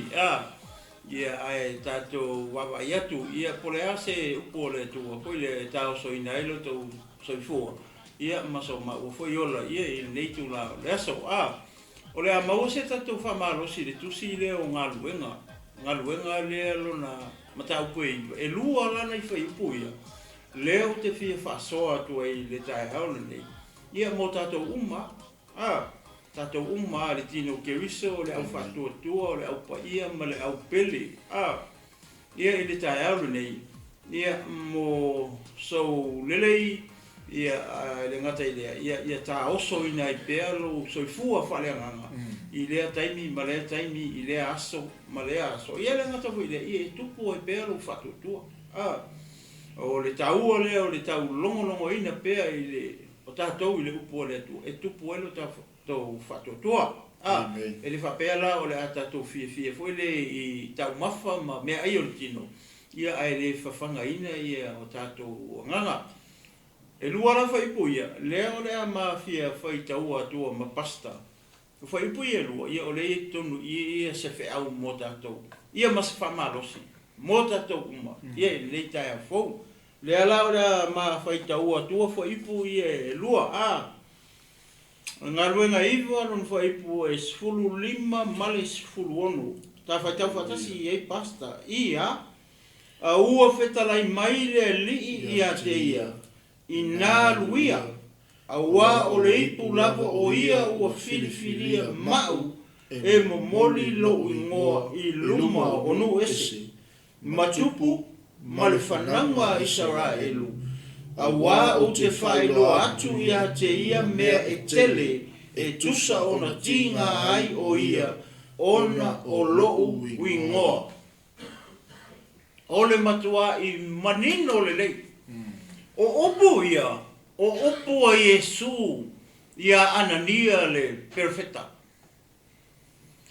ia ai tato wava iatu ia pole ase upo le tu po le tao so inailo to so fo ia maso ma o foi ola ia il nei tu la leso o le ama se tato famalo si le tu si le o ngaluenga le lona mata upo e lua la nei foi upo ia leo te fia fa so atu ai le tai haule nei ia mo tato tato le tino keriso le au fatuatua le au paia ma le au pele ia I le taealu nei ia mo so lelei ia le ngata ia taoso ina I pea lo soifua faleagaga I lea taimi ma lea taimi I lea aso ma lea aso ia le ngata foi lea ia tupu e pea lo fatuatua o le taua lea o le tau longolongoina pea I le o tātou I le upu le tu e tupu elo tātou whatotoa. E le whapea o le a tātou fia foi le I tau mafa ma mea ai o le tino. Ia ai le whawhanga ina ia o tātou nganga. E lua la whaipu ia, lea o le a ma fia whai tau atua ma pasta. Whaipu ia lua, ia o le I tonu ia se wheau mo tātou. Ia mas whamalosi, mo tātou uma. Ia le tai a fau. Lea la ora ma fai tau atua whaipu ia lua Galuega iwa lon whaipu e 15 male 11. Ta fai tau whatasi e pasta ia a ua whetalai mai le lii ia te ia I nā luia a wā o le ipu lava o ia ua filifilia mau e momoli lo ingoa I luma o nu ese matupu ma le whananga Israelu. A wā o te whaelo atu ia te ia mea e tele e tusa ona tinga ai o ia ona o lou wingoa. O le matua I manino le lei. O opu ia, o opu a Yesu ia anania le perfecta.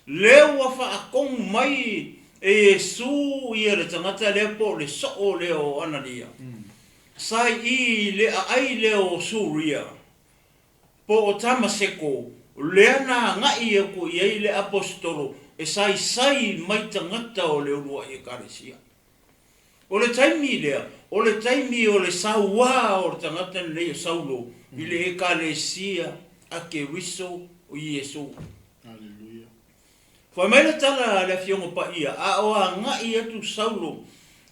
Leo wa whaakong mai e Yesu ia le tangata lepo le so leo anania. Sai I le ai leo suria. Po o tamaseko leana ngai e ko ia le apostolo e sai mai tangata o le ulua e karesia. O le taimi lea, o le taimi o le saua o le tangata le saulo I le e karesia a ke riso o Yesu. Hallelujah. Fa mai le tala le fiongo pa ia a o ngai atu saulo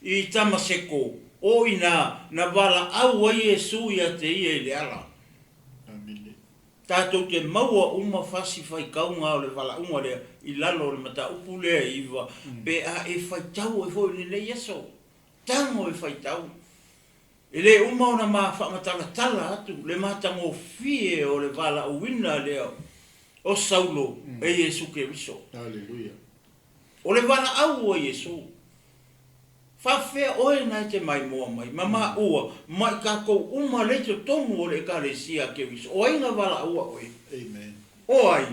I tamaseko o ina na wala au a Yesu ia te ia I le ala. Amen. Tātou te maua uma fasi whai kaunga o le wala unga lea I lalo le mata upu lea iwa. Pe a e whai tau e fo I le Yeso. Tango e whai tau. E le uma ona maa whamatala tala atu. Le matango fie o le wala uwina lea o saulo e Yesu ke riso. Hallelujah. O le wala au o Yesu. Whawhea oe nai te mai moa mai, mama ua, mai kako uma leito tonu o le karesia ke riso. O inga wala ua oe. Amen. O ai.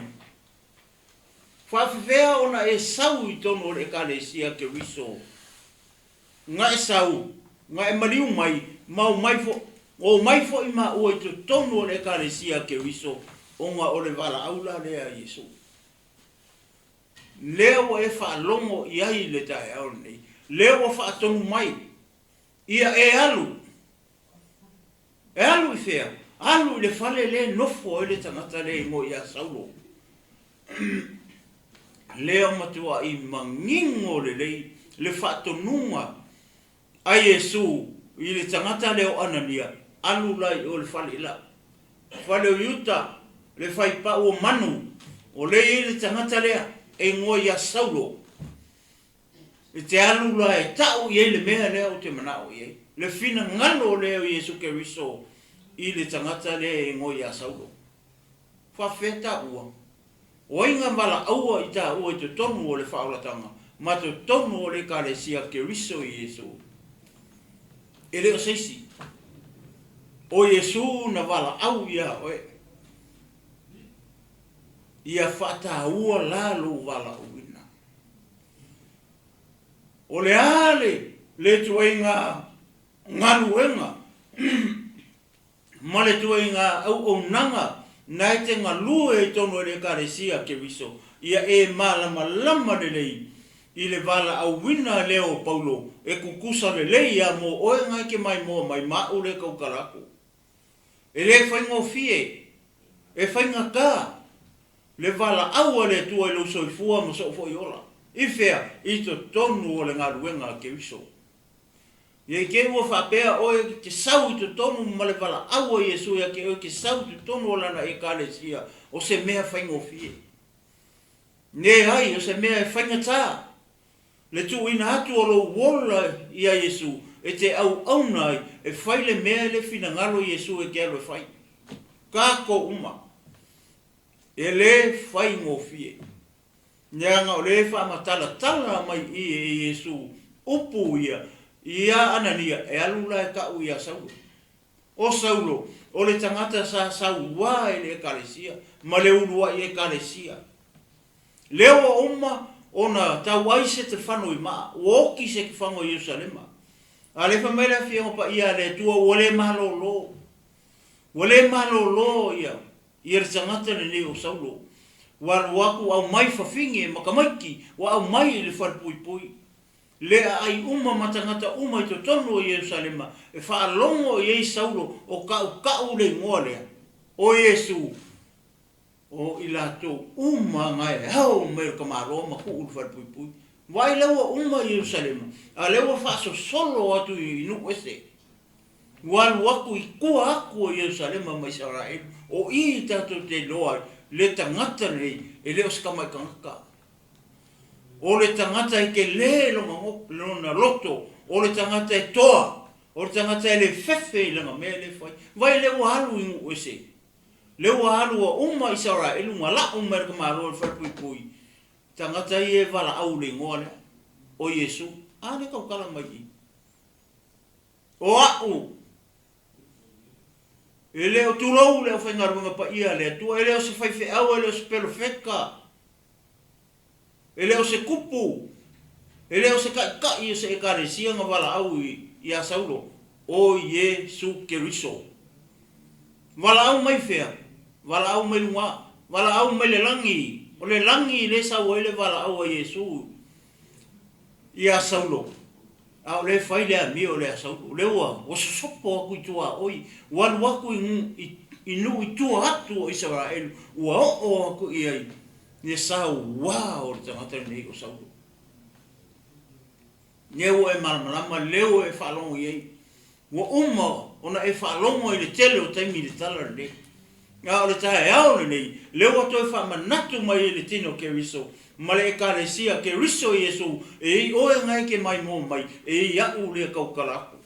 Whawhea ona e sau I tonu o le karesia ke riso. Nga e sau, nga e mariu mai, mau mai fo, o mai fo I ma ua I to tonu o le karesia ke riso, o nga o le wala aula lea Yesu. Leo e whaalongo I ai le tae au nei. Leo wa whaatonu mai. Ia e alu I whea. alu le fale le nofo le tangata le mo ia Saulo. Leo matua I mangingo le whatonunga a Yesu I le tangata leo Anania alu lai o le fale la. Fale o yuta le whaipa o manu o le tangata lea e ngoi ia Saulo. E te alu lai tau I le mea lea o te manao I le fina ngalo leo Yesu Keriso I le tangata lea e ngoi ia Saulo. Whawheta ua. O inga mala aua I ta ua I te tonu o le whaulatanga. Ma te tonu o le kalesia Keriso I Yesu. E leo seisi. O Yesu na wala au ia oe. Ia whata ua lalo wala uina. O le ale le tuenga ngaluenga. Ma le tuenga au nanga. Nai te ngā lua I tono le karesia Keriso. Ia e malama lama le lei. I le wala au wina leo Paulo. E kukusa le lei ia mo oe ngai ke mai moa mai mau le kaukaraku. E le whaingo fie. E whainga ka. Le wala au le tua I lo soifua mo so fo I ola. I fea I to tonu o le ngā ruenga Keriso. Ia ke ua whapea oe ke sau I te tonu ma le wala aua Yesu ia ke oe ke sau te tonu o lana e kalesia o se mea whaingo fie. Ne hai o se mea e whainga tā. Le tu ina atu o lo wola ia Yesu e te au aunai e whaile mea le fina ngalo Yesu e ke alo e whai. Kako uma. E le whaingo fie. Nyanga o le whamatala tala mai I Yesu upu ia. Ia Anania e alula e kau ia Saulo. O Saulo, o le tangata sa saua e le kalesia, ma le ulua I e kalesia. Leo oma ona tawai se te whano I maa, uoki se ki whango I Yerusalema. A le whamaila whiango pa ia le tua wale malolo. Wale malolo ia, I le tangata le ne o Saulo. Walu aku au mai whawhingi e makamaiki, wa au mai le wharpui pui. Le ai uma matangata uma I to tonu o Yerusalema e whaalongo I Saulo o kau le ngoa lea o Yesu o ilato uma ngai hau me kamaro ma ku ulfar pui pui vai lewa uma Yerusalema a lewa faso solo atu I nu ese wal waku I kua aku o Yerusalema ma Israel o I tato te loa le tangata nei e leo skama I kangaka o le tangata I ke le lona loto, o le tangata I toa, o le tangata I le fefe I langa mea le fai. Vai le wahalu I ngu ese. Le wahalu a uma Israel, unga la umar kamaro le whapui pui. Tangata I e wala au le ngoa lea, o Yesu, a le kaukala mai I. O au, e leo tulou leo whaingarunga pa ia lea tua, e leo se whaife au, e leo se pelo wheka. E leo se kupu, e leo se kai se ekaresia nga wala au I a Saulo, o Yesu Keriso. Wala au mai fea, wala au mai lunga, wala au mai le langi, o le langi le sa le wala au a Yesu I a Saulo. Au le fai le a mi o le a Saulo, le ua, o se sopo aku I tua oi, walu aku I nu I tua atu o Israel, ua o aku I ai. Ni sau wow o tangata nei o Saulo. Neu e malama leo e whalongo I Wa uma ona e whalongo I le tele o taimi le tala le. Nga o le tae au le nei, leo ato e whamanatu mai I le tino Keriso. Ma le e kalesia Keriso Yesu e I oe ngai ke mai mō mai e I au le kaukalaku.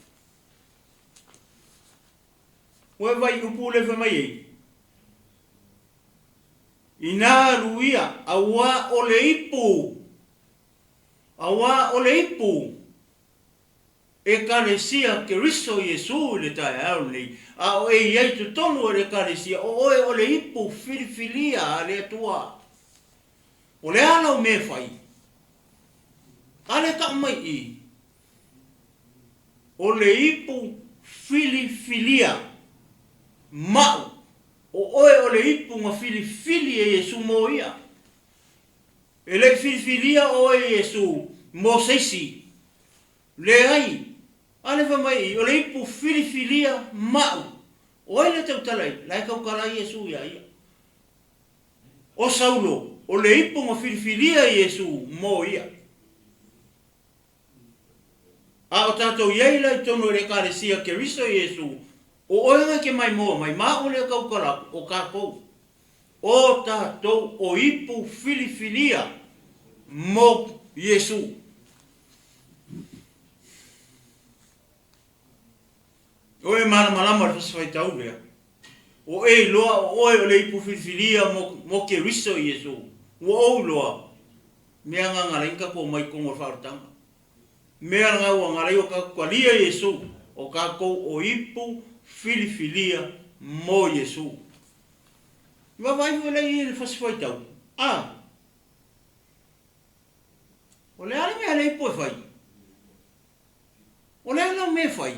Wa vai upu le whamai ei. Ina ruia awa ole ipu e kalesia Keriso Yesu le tae au nei a o e iai tu tonu le kalesia o oe ole ipu filifilia le tua o le ala o me fai ale ka mai I o le ipu filifilia mau o oe o le ipu nga filifili e Yesu mo ia. E le filifilia o e Yesu mo seisi. Le ai. Ale fa mai o le ipu filifilia mau. O ele tau talai, lai kau kala Iesu ia ia. O Saulo, o le ipo ma filifilia Iesu mo ia. A o tātou iei lai tono re kāresia ke riso Iesu, o oenga ke mai moa, mai maa o le kau kala, o kākou. O tātou o ipo filifilia mo Iesu. O e mana malama le fasafai tau lea. O e loa o e o le ipu filifilia mo ke riso Iesu. O o loa. Mea nga ngara inka ko mai kongo whaarutanga. Mea nga ua ngara o ka kwalia Iesu. O ka kou o ipu filifilia mo Iesu. Iwa vai ua lei e le fasafai tau. O le ale mea le ipu e fai. O le ala me fai.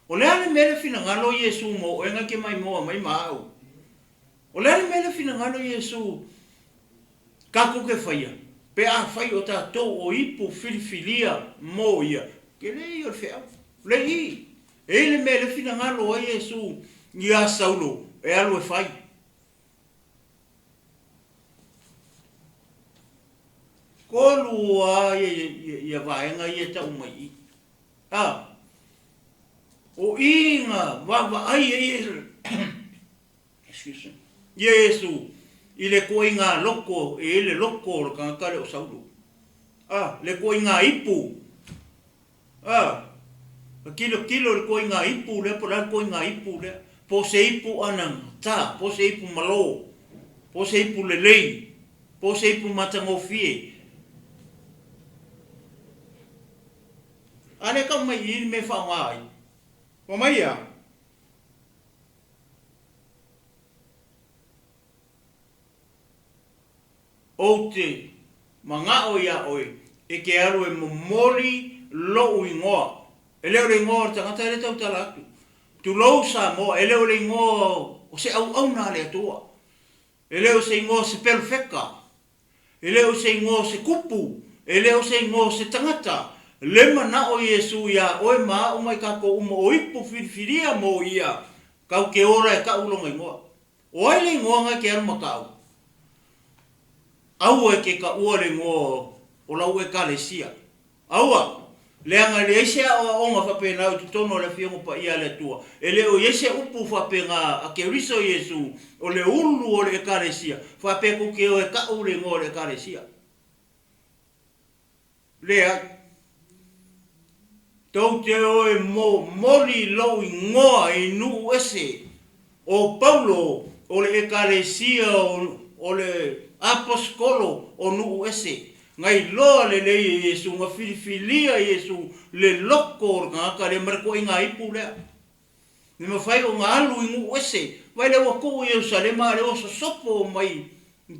O le ale mele fina ngalo Iesu mo o enga ke mai moa mai maau. O le ale mele fina ngalo Iesu kako ke faia. Pe a fai o tātou o ipu filifilia mo ia. Ke le i o le fea. Le i. E le mele fina ngalo a Iesu i a Saulo. E alo e fai. Kolu a ia vaenga i e tau mai i. O inga wa ai excuse me. Yesu ile ko inga loko ele loko ka kale o Saulo. Le ko inga ipu. Kilo le ko inga ipu le po la ko inga ipu le po se ipu anang ta po se ipu malo po se ipu le lei po se ipu matangofie. Ane ka mai i me fa mai. O mai ia. O te manga o ia oi. E ke aru e momori lo ingoa. E leo le ingoa o tangata ele tau talatu. Tu lou sa mo, e leo le ingoa o se au na le atua. E leo se ingoa se perfeka. E leo se ingoa se kupu. E leo se ingoa se tangata. Le mana o Iesu ia oe maa o mai kako uma o ipu filifilia mo ia kau ke ora e ka ulonga ingoa. O ai le ingoa ngai ke anu makau. Aua e ke ka ua le ingoa o lau e kalesia. Aua, le anga le eise a onga whapena au tutono le fiongo pa ia le tua. E le o eise upu whapena a ke riso Iesu o le ulu o le kalesia. Whapeko ke o e ka ule ingoa le kalesia. Le ai. Tau te oe mori lau ingoa i nuu ese o Paulo o le ekalesia o le aposkolo o nuu ese. Ngai loa le lei Iesu, nga filifilia Iesu le loko ngaka le marko inga ipu lea. Ni mawhai o ngā alu i nuu ese. Vai le wako i Jerusalema le oso sopo mai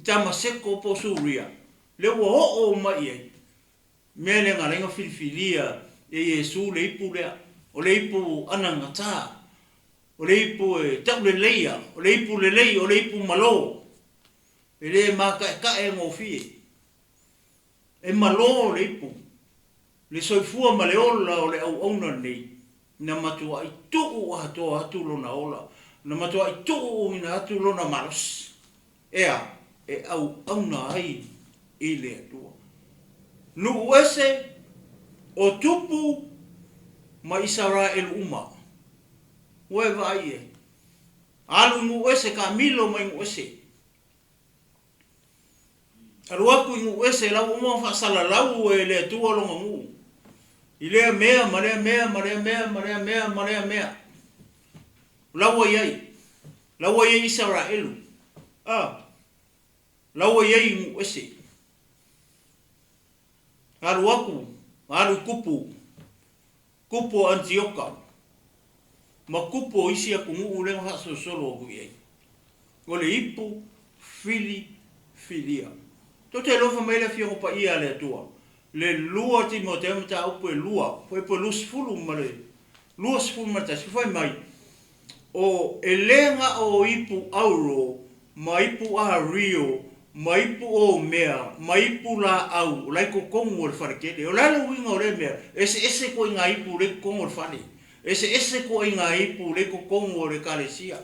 tamaseko po Suria. Le wa o mai e. Mea le ngā renga filifilia e Iesu le ipu lea, o le ipu anangata, o le ipu e tau le leia, o le ipu le lei, o le ipu malo, e le maka e ka e ngofie, e malo le ipu, le soifua ma le ola o le au auna nei, na matua i tuu atoa atu lona ola, na matua i tuu ina atu lona maros, ea, e au auna ai i le atua. Nuu ese, o tupu ma 𝚟𝚑𝚘𝚢𝗒. Oe vai e. Alu ngu ese ka milo mai ngu ese. Alu aku ngu ese lau uma whaasala lau e le tua longa ngu. I lea mea, marea mea, marea mea, marea mea, marea mea. Lau ai. Lau ai 𝚟𝚑𝚘. Lau ai ngu ese. Alu aku. Alu kupu Antioka. Ma kupu isi aku ngu ulenga haso solo aku iei. O le ipu filifilia. Tote lofa meile fiongo pa ia le atua. Le lua Timoteo mta upu e lua. Foi po lusfulu mare. Lua sfulu mare. Sifai mai. O elenga o ipu auro. Ma ipu a rio. Maipu o mea, maipu la au, lai ko kongo le wharekele. O lalo winga o le mea, ese ko inga ipu le kongo le whare. ese ko inga ipu le ko kongo le kalesia.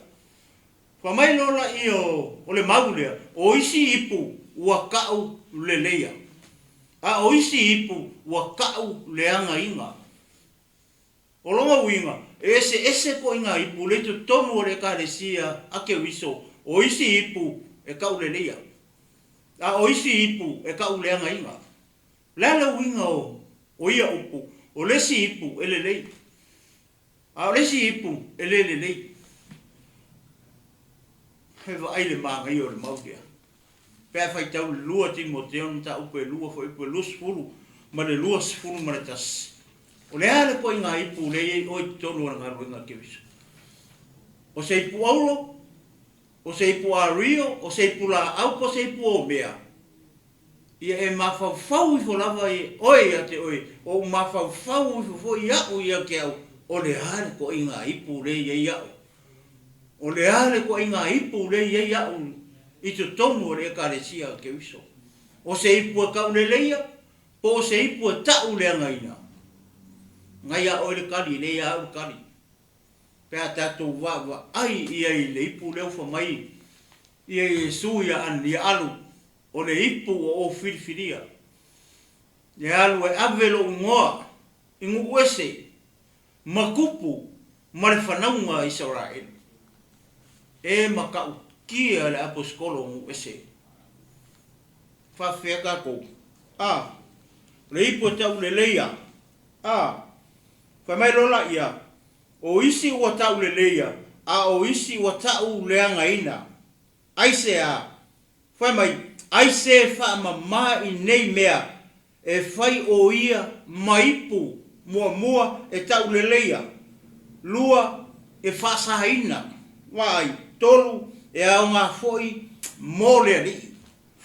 Fa mai lola io o le maulea o isi ipu ua kau le leia. A o isi ipu ua kau le anga inga. O longa winga ese ko inga ipu le tu tomu le kalesia ake wiso o isi ipu e kau le leia. A o isi ipu e kau le anga inga. Lala winga o ia upu o lesi ipu ele lei. A o lesi ipu ele le lei. Heva aile manga i o le mautea. Pea fai tau lua Timoteo ta upe lua fo ipu lua sifuru ma le lua sifuru ma le tas. O le ale ko inga ipu le ei oi tonu ana ngaro inga kewiso. O se ipu aulo, o se ipu a rio, o se ipu la au ko se ipu o mea. Ia e mawhawhau i fo lava i oi a te oi, o mawhawhau i fo i au i a ke au, o le ale ko inga ipu le i au. O le ale ko inga ipu le i au, i te tomu le kalesia ke wiso. O se ipu a kau le leia, po o se ipu a tau le angaina. Ngai a oi le kali, le ia au kali. Pea tatou wawa, ai ia i le ipu leo fa mai, ia i suia an i alu, o le ipu o whiriwhiria. Le alu e avelo ungoa, ingu uese, makupu, ma le whanaunga Israel. E makau kia le aposkolo ungu uese. Whawhea kako. Le ipu tau le leia. Whamai rola ia. O isi ua tau le leia. O isi ua tau le angaina. Aise a. Whamai. Aise wha ma i nei mea. E whai o ia maipu. Mua e tau le leia. Lua e whasahaina. Wai. Tolu e au ngā foi mōlea li.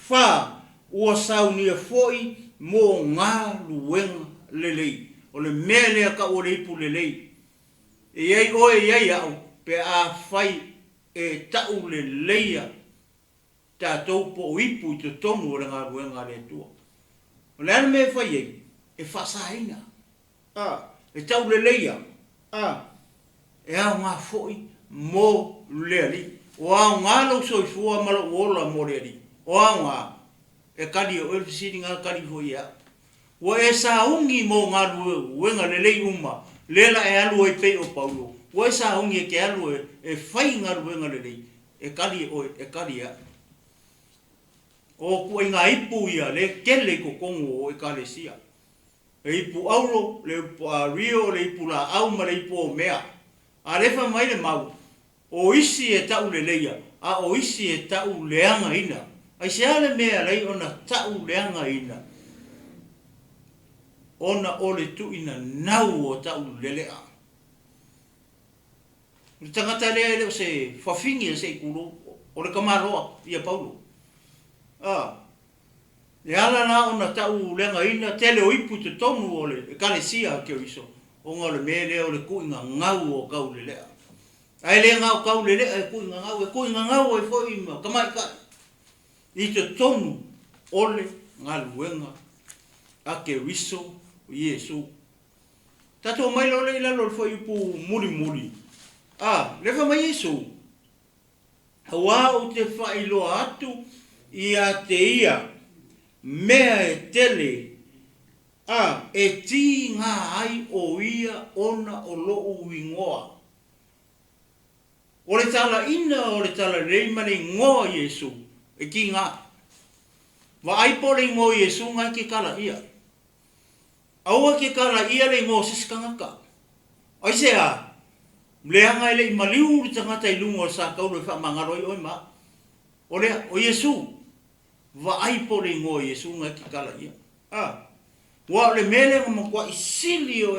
Wha ua saunia foi mō ngā luenga lelei. O le mea lea ka o le ipu lelei. E iei oe iei au pe a whai e tau leleia tātou po o ipu i te tomu o le ngā luenga le tua. O le ana mea whai ei, e whasaina. E tau leleia. E au ngā foi mō lea li. O au ngā lau soifua mala uola mō lea li. O au ngā e kari o elfisiri ngā kari hoi au. Wa e sa ungi mo ngā luenga lelei uma, lela e alu e pei o paulo. Wa e sa ungi e ke alu e whai ngā luenga lelei, e kari o e kari a. O kua ngā ipu ia, le kele ko kongo o e kalesia. Le ipu aulo, le ipu a rio, le ipu la auma, le ipu o mea. A lefa mai le mau, o isi e tau leleia, a o isi e tau leanga ina. Ai se ale mea lei ona tau leanga ina. Ona ole tu ina nau o tau lelea. Ni tangata lea leo se whawhingi se ikuro, o le kamaroa ia paulo. Le ala na ona tau lenga ina, tele o ipu te tomu o le kalesia ke o iso. O ngā le mea lea o le kuinga ngau o kau lelea. Ai lea ngau kau lelea e kuinga ngau e fo ima, kamai kai. I te tomu ole ngā luenga a ke wiso o Iesu. Tato mai lo le lalo fo ipu muri. Lefa mai Iesu. Hawa o te whailo atu i a te ia mea e tele e ti ngā ai o ia ona o loo ingoa. O le tala ina o le tala reimane ngoa Iesu. E ki ngā. Wa aipo le ngō Iesu ngai ke kala ia. Aua ke kala ia le ngō siskangaka. Ai se a. Mleanga ele i maliu le tangata i lungo sa kaulu e whamangaroi oi ma. O lea, o Iesu. Wa aipo le ngō Iesu ngai ke kala ia. Wa le mele ngā kwa i sili o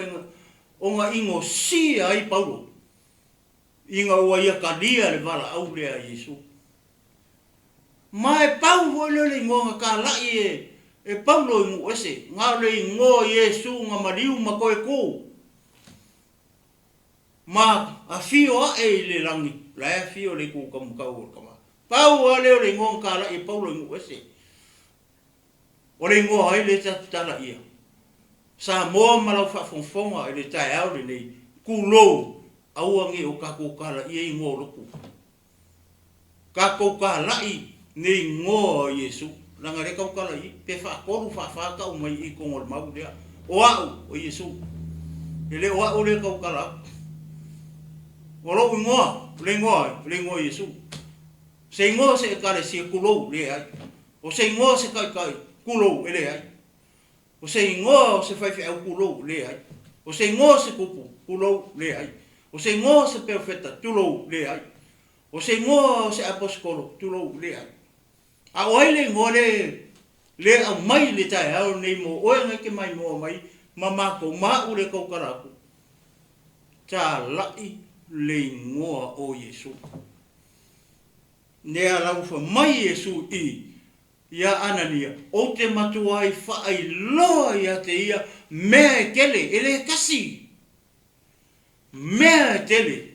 ngā ingo si ai paulo. Inga ua ia kalia le wala au lea Iesu. Ma e pau hoi le ngonga ka lai e paulo i ngu ese. Ngā le ngō Iesu ngā mariu ma koe kō. Ma a fio a e le rangi. La e fio le kū kamukau o kama. Pau a leo le ngonga ka lai e paulo i ngu ese. O le ngō hai le tatala ia. Sa moa malau whafonfonga e le tai au le nei. kulo awangi o kakokala i ngo loku kakokala i nei ngo Yesu langa re kakokala i pe fa koru fa ka o mai i kongol mau dia o au o Yesu ele o au le kakokala oro le ngo Yesu se ngo se kale si kulo le ai o se ngo se kai kulo ele ai o se ngo se fai au kulo le ai o se ngo se kupu kulo le ai o se ngo se perfecta tulo le ai o se ngo se apostolo tulo le ai a oile ngo le a mai le tai au nei mo o nga ke mai mo mai mama ko ma u le ko karaku ta lai le ngo o Yesu ne ala fa mai Yesu i ya anania o te matuai fa ai lo ya te ia me kele ele kasi me tele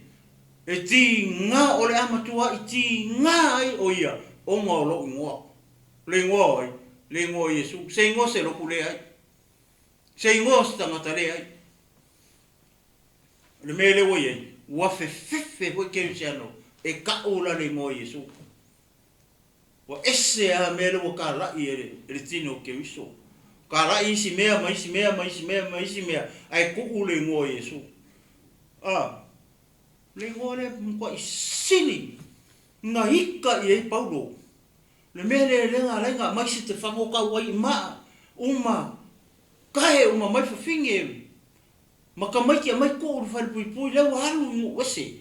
e ti nga o le amatua i ti nga ai o ia o ngā lo ngoa le ngoa Yesu se ngoa se loku le ai se ngoa se tangata le ai le mele wo ye wa fe wo ke siano e ka ula le ngoa Yesu wa ese a mele wo ka la i ele tino ke wiso ka la i si mea ai ku ule ngoa Yesu le ngore mko isili nga hika i Paulo le mele lenga mai se te fango ka wai ma uma kae uma mai fafinge maka mai ki mai ko fa pui le walu mu wese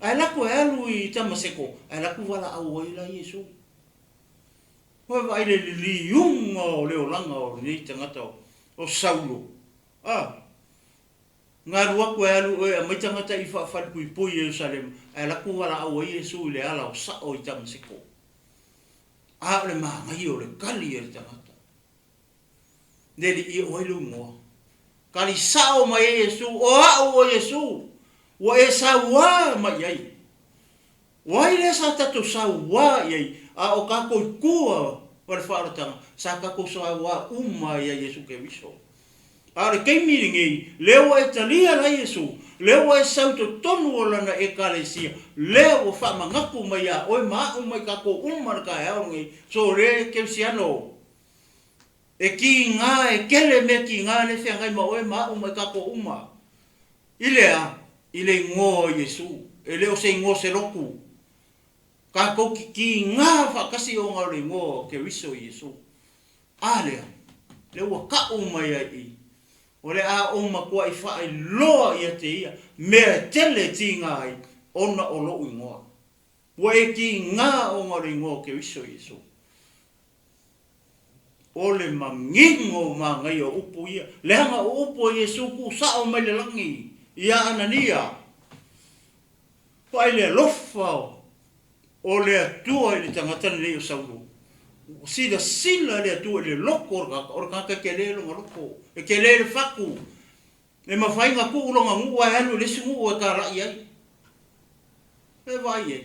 ai la ko alu i tamaseko ai la ku wala au wai la Yesu ho vai le liungo le olanga o ni tangata o Saulo nga rua ko alu e mai tangata i fa pui Jerusalem ai la ku wala au Yesu le ala o sa o i tamaseko le ngai o le kali e tangata neli i oilu mo kali sao mai Yesu o Yesu wa e sawa mai ai wa ile sa tatu sawa ai o ka ko kua por fora tanga sa ka ko sawa ya Yesu ke viso le ke miringi lewa e talia la Yesu lewa e sauto tonu o lana e kalesia lewa fa mangapu mai a o ma mai ka ko ka e ngi so re ke siano e ki nga e kele me ki nga le fe ngai ma o ma mai ka ko ile ngo Yesu ele o se ngo se roku ka ko ki nga fa kasi o nga le ngo ke viso Yesu lewa ka mai ai ore a o makua i whae loa ia te ia, mea tele ti ngai, ona o lo ingoa. Wa e ki ngā o ngā ringoa ke wiso Yesu. O le mangingo ma ngai o upo ia, le hanga o upo Yesu ku sa o mai le langi, ia anania. Whae le lofa o le atua i le tangatana le o Saulo. Sila le atua le loko o ka ke le longa loko e ke le faku e mawhainga ku ulonga ngu ai anu le singu o ka rai ai e vai e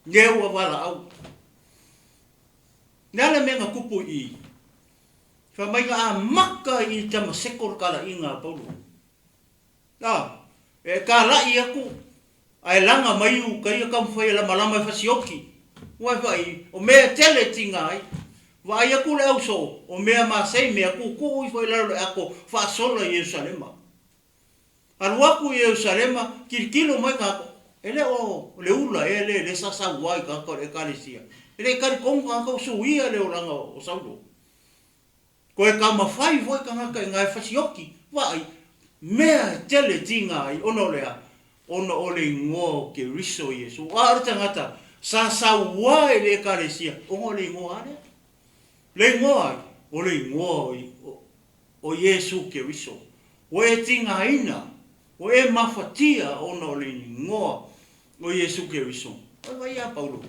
ngeua wala au nala menga kupu i whamainga a maka i tama sekor kala inga Paulo e ka rai aku ai langa mai u kai ka mwhai la malama fasioki vai o mea tele tinga ai vai aku le auso o mea ma sei mea ku i foi la ako fa solo i Jerusalem alu aku i Jerusalem kilo mai ka ele o le ula ele le sasa wai ka ko e kalesia ele ka kom ka ko suia le oranga o Saulo ko e ka ma fai voi ka nga ngai fasioki vai mea tele tinga ai ono lea ono ole ngo ke riso Yesu tangata sa wai le kalesia o le ngoa le ngoa o le ngoa o Yesu ke wiso o e tinga ina o e mafatia o no le ngoa o Yesu ke wiso o vai a Paulo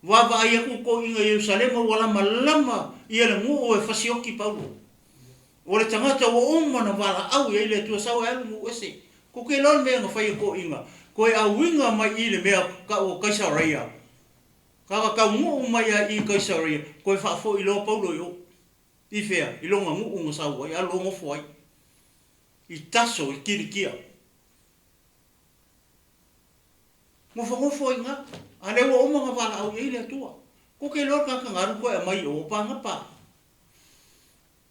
wa vai ku ko inga Jerusalem wala malama ia le ngo e fasioki Paulo o le tangata o na wala au ia le tu sa wa mu ese ko ke lon me nga fai ko inga ko e awinga mai i le mea ka o Ksarea ka ngu mai i Ksarea ko e fa fo i lo Paulo yo i fea i longa ngu sa wa ia longo foi I taso I kirikia. Ngofo inga. Ale wa omanga wala au ile tua. Ko ke lor ka ngaru ko mai o pa ngapa.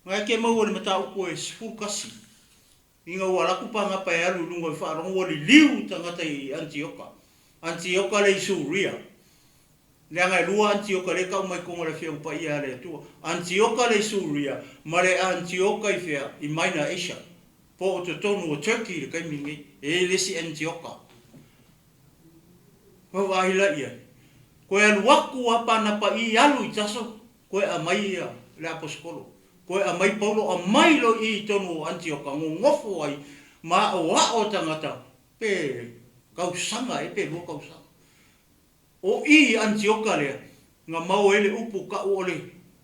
Ngai ke mau le mata ko e 𝚗𝚑𝚙𝚎𝚘𝚑. Inga wala ku pa ngapa e alu lungo fa rongo li liu tangata I Antioka. Antioka le Suria. Le ngai lua Antioka le ka mai ko ngore fia pa ia le tua. Antioka le Suria, mare Antioka I fia I Minor Asia. Po to tonu o Turkey le kai mingi e le si Antioka. Ko ai la ia. Ko e luaku apa na pa I alu I taso ko e mai ia le apostolo. Ko e mai Paulo a mai lo I tonu Antioka ngofo ai ma o tangata pe kausanga e pe lo kausanga. O I Antioka le nga mau ele upu ka o le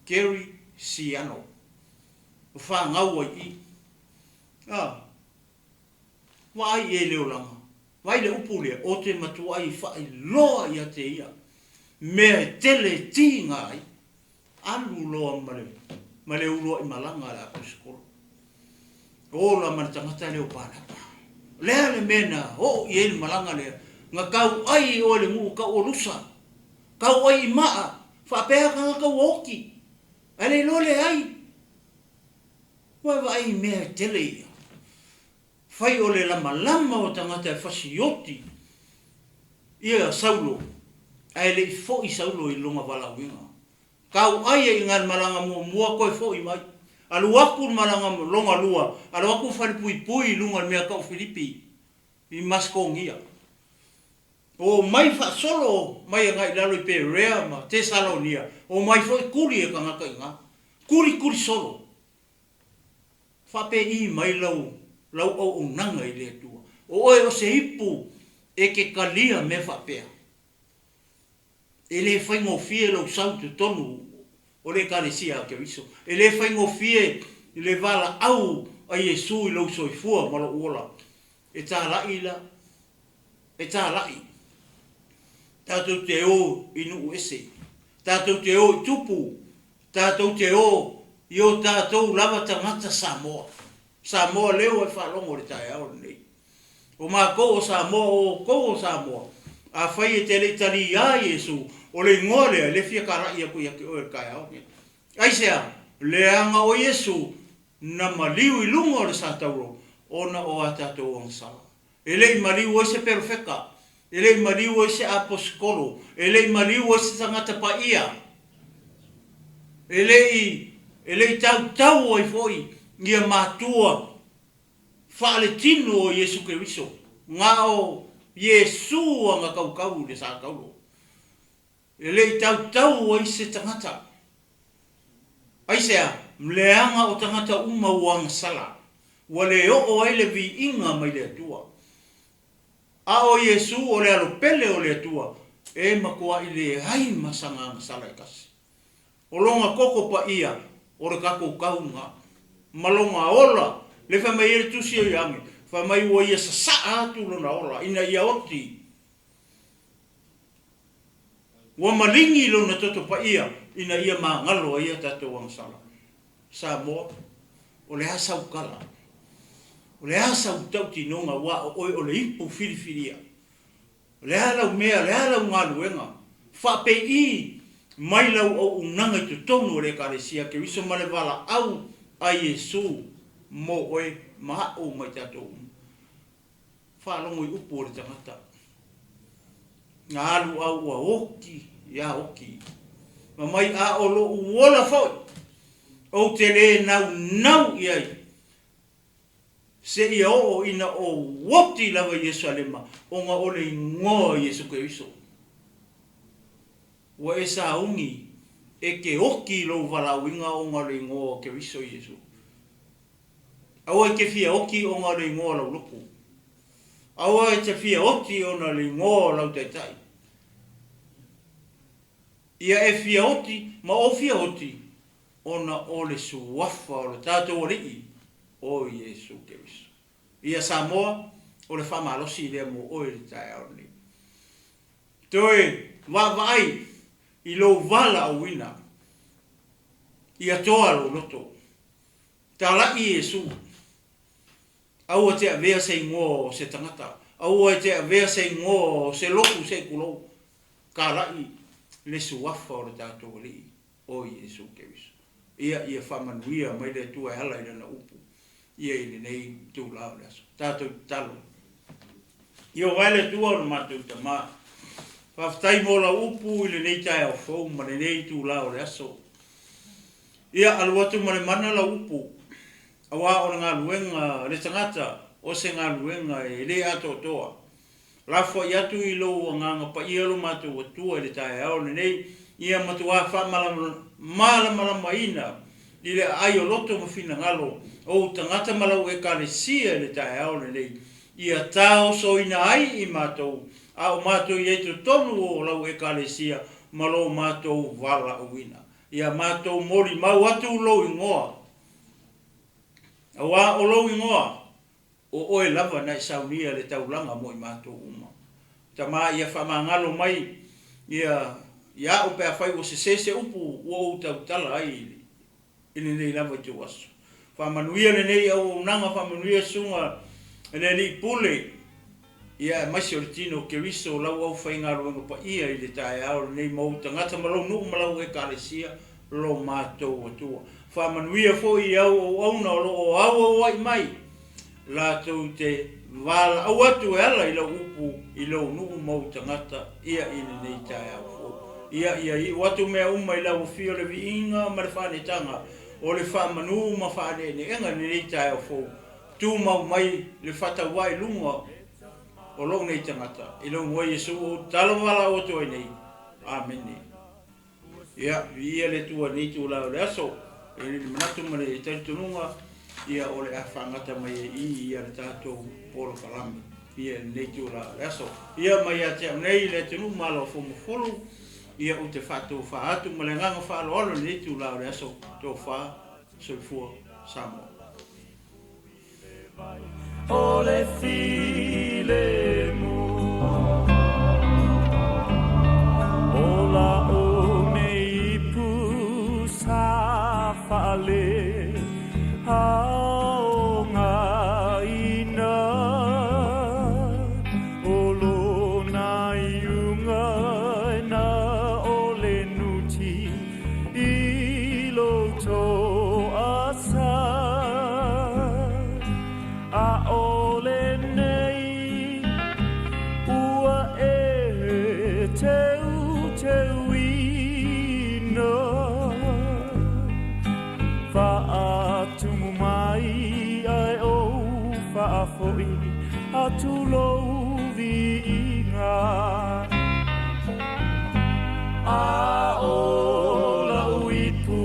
𝗗𝗓𝚗𝚎𝚘. Fa ngau ai I. Vai e le olanga. Vai le upu le o te matua I fa I loa ia te ia. Me tele tinga ai. Alu loa male. Male uloa I malanga le apostolo. O la man tangata le o panapa. Le mena o I ele malanga le nga kau ai o le ngu ka o lusa. Kau ai maa. Whapea ka kau oki. Ale lole ai. Wa ai mea tele ia. Whai o le lama o tangata e whasioti. Ia Saulo. Ai le fo I Saulo I lunga wala winga. Kau ai e ngan malanga mua koe fo I mai. Alu aku malanga longa lua. Alu aku whare pui lunga mea kau Filipi. I maskongia. O mai fa solo mai ngai lalo I Perea ma Tesalonia. O mai fo I kuri e kangaka inga. Kuri solo. Fa pe I mai lau o nanga I le tua. O oe o se hipu e ke kalia me fa pea. E le whaingo fie lau sau te tonu o le karesia ke viso. E le whaingo fie I le vala au a Yesu I lau soifua malo uola. E tā lai la. E tā lai. Tātou te o I nuu ese. Tātou te o I tupu. Tātou te o I o tātou lava tangata Samoa. Samoa leo e whalongo le tae au nei. O mā kou o Samoa o kou o Samoa. A whai e te le tali a Yesu. O le ngore le fia karai a kui ake o e kai au. Aisea, le anga o Yesu na maliu I lunga o le satauro. Ona o a tātou ang sala. E le I maliu o se perfeka. E le I maliu o se apostolo. E le I maliu o se tangata pa ia. E le I tau o I foi. Ngia matua. Whaale tinu o Yesu Keriso. Nga o Yesu anga kau le sa kaulo. E le I tau o I se tangata. Aisea, mleanga o tangata uma uang sala. Wale o ai le vi inga mai le tua. A o Yesu o le alo pele o le tua. E makua I le hai masanga sala I kasi. O longa koko pa ia. O le kako kaunga. Malonga ola. Le wha mai ere tusi o iangi. Wha mai ua ia sa atu lona ola. Ina ia oti. Wa malingi lona toto pa ia. Ina ia maangalo ia tato wang sala. Samoa. O le asa ukala. O le asa utau tinonga wa o le ipu filifilia. O le halau mea, le halau ngaluenga. Wha pe I mai lau o unanga I tutonu o le karesia. Ke wiso male wala au a Yesu mo oe maha o mai tato. Whalongo I upu o le tangata. Ngā alu au a oki, ia oki. Ma mai a o lo uola foi. O te le nau iai. Se ia o ina o woti lava Yesu alema. O ngā ole ngoa Yesu Keriso. Wa e sa ungi. E ke oki lo walawinga o ngā le ngoa Keriso Yesu. Awa e ke fia oki o ngā le ngoa lau lupu. Awa e te fia oti o ngā le ngoa lau taitai. Ia e fia oti, ma o fia oti. Ona o le suafa o le tātou o lii o Yesu Keriso. Ia Samoa o le whamalosi lea mo o le tae au ni. Toi, wawai I lo vala o wina. Ia toa lo loto. Tala I Yesu. au te avea se ingo se tangata au te avea se ingo se loku se kulo karai le suafa o le tātou li o Iesu Keriso ia whamanuia mai le tua ala i rana upu ia i nei tu lao le aso tātou talo ia waile tua o mātou ta mā whaftai mo la upu i le nei tai au fau ma le nei tu lao le aso ia aluatu ma le mana la upu awa o ngā luenga le tangata o se ngā luenga e le ato toa lafo i atu i lo nganga pa i alo mātou atua i le tai au le nei ia matua malama ina i le ai o loto ma fina ngalo o tangata malau e kalesia le tai au le nei ia tau so ina ai i mātou a o mātou i eto tonu o lau e kalesia malo mātou wala o ina ia mātou mori mau atu lo ingoa awa o lo ingoa o oe lava na saunia le taulanga mo i mātou uma tama ia whamangalo mai ia o pea whai o se upu o tautala ai ini nei lava te waso whamanuia le nei au nanga whamanuia sunga le ni pule ia maisi o le tino ke riso lau au whaingaro ingo pa ia i le tae au nei mau tangata malau nuku malau e kalesia lo mātou atua whamanuia fo i au auna o au ai mai la tau te wala au atu e ala i lau upu i lau nuku mau tangata ia i nei tae au fo ia i watu mea uma i lau fio le viinga ma le whanetanga o le whamanu ma whane ne enga ni nei tae au fo tu mau mai le whata wai lunga o lau nei tangata i lau mua Yesu o talawala o toi nei amen ia ia le tua nei tu lau le aso e le manatu ma le taritununga ia o le awhangata mai ia le tātou polo kalame ia nei tu lau le aso ia mai a te nei le tunu malo fomo folu ia o te whātou whaatu ma le nganga whaalo alo nei tu lau le aso tō wha soifua Samoa Ole file mu Ola o mei pu sa fale Hao ngā ina Olo na iunga na ole nuti Ilo to asa A ole nei ua e teu ina Whaatumu mai ai o whaafoi atu lou viinga A ola uipu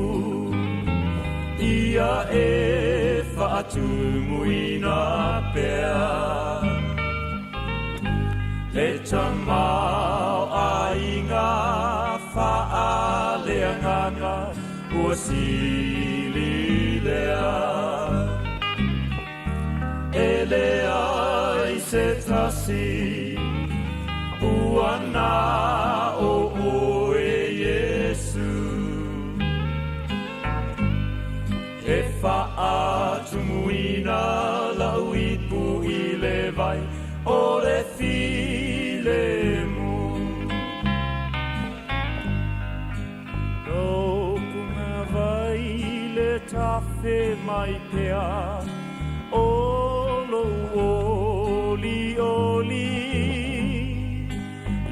ia e whaatumu ina pea Le tamau a inga whaaleanganga ua sili lea E lea i se tasi ua na o oe Yesu E whaatumuina lau ipu i le vai o le file mu Tōku ngā vai le tawhi mai pea Olo oli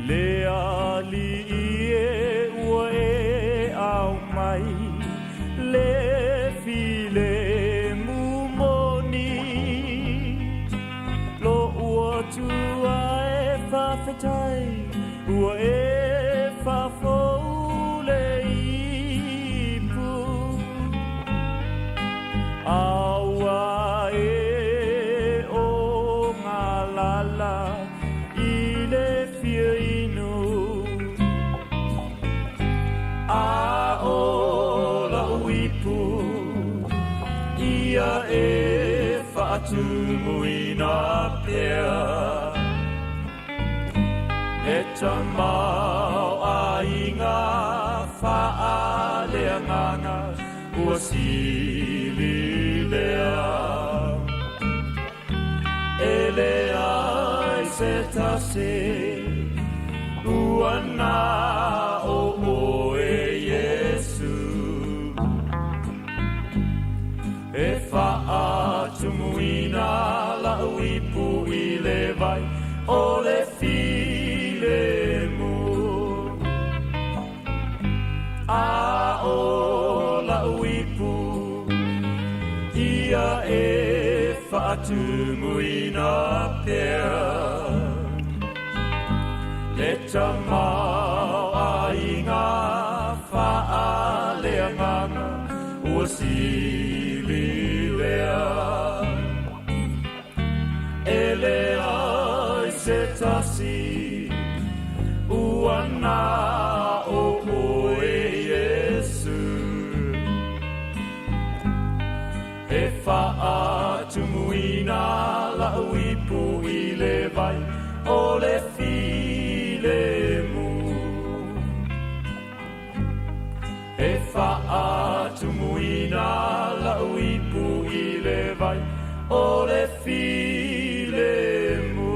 Le ali e ua e au mai Le file mu moni Lo ua tua e whawhetai Ua e whawhou le ipu Aua e o ngā lala I le fia inu A o la uipu Ia e whaatumu ina pea E tamau a inga whaaleanganga Ua sili lea se tase uana o e Yesu e whaatumuina la uipu I le vai o le file mu a o la uipu ia e whaatumuina pea le tamau a inga whaaleanganga ua sili lea ele ai se tasi uana o e Yesu e whaatumuina la uipu I le vai o le file mu e whaatumuina la uipu I le vai o le file mu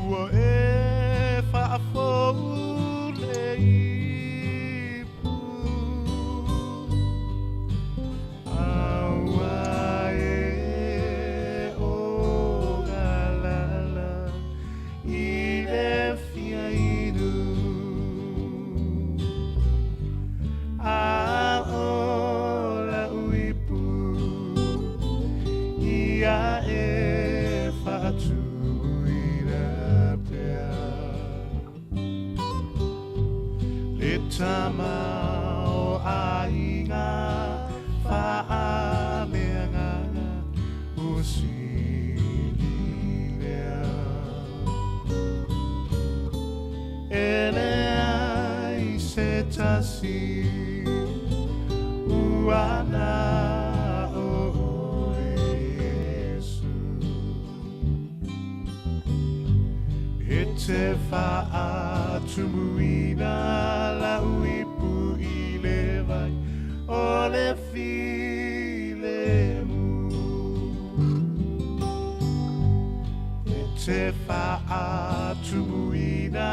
Ua tamau ainga whaameanga usilea ele ai se tasi uana o Yesu e te whaatumuina la uipu i le vai o le filemu e te whaatumuina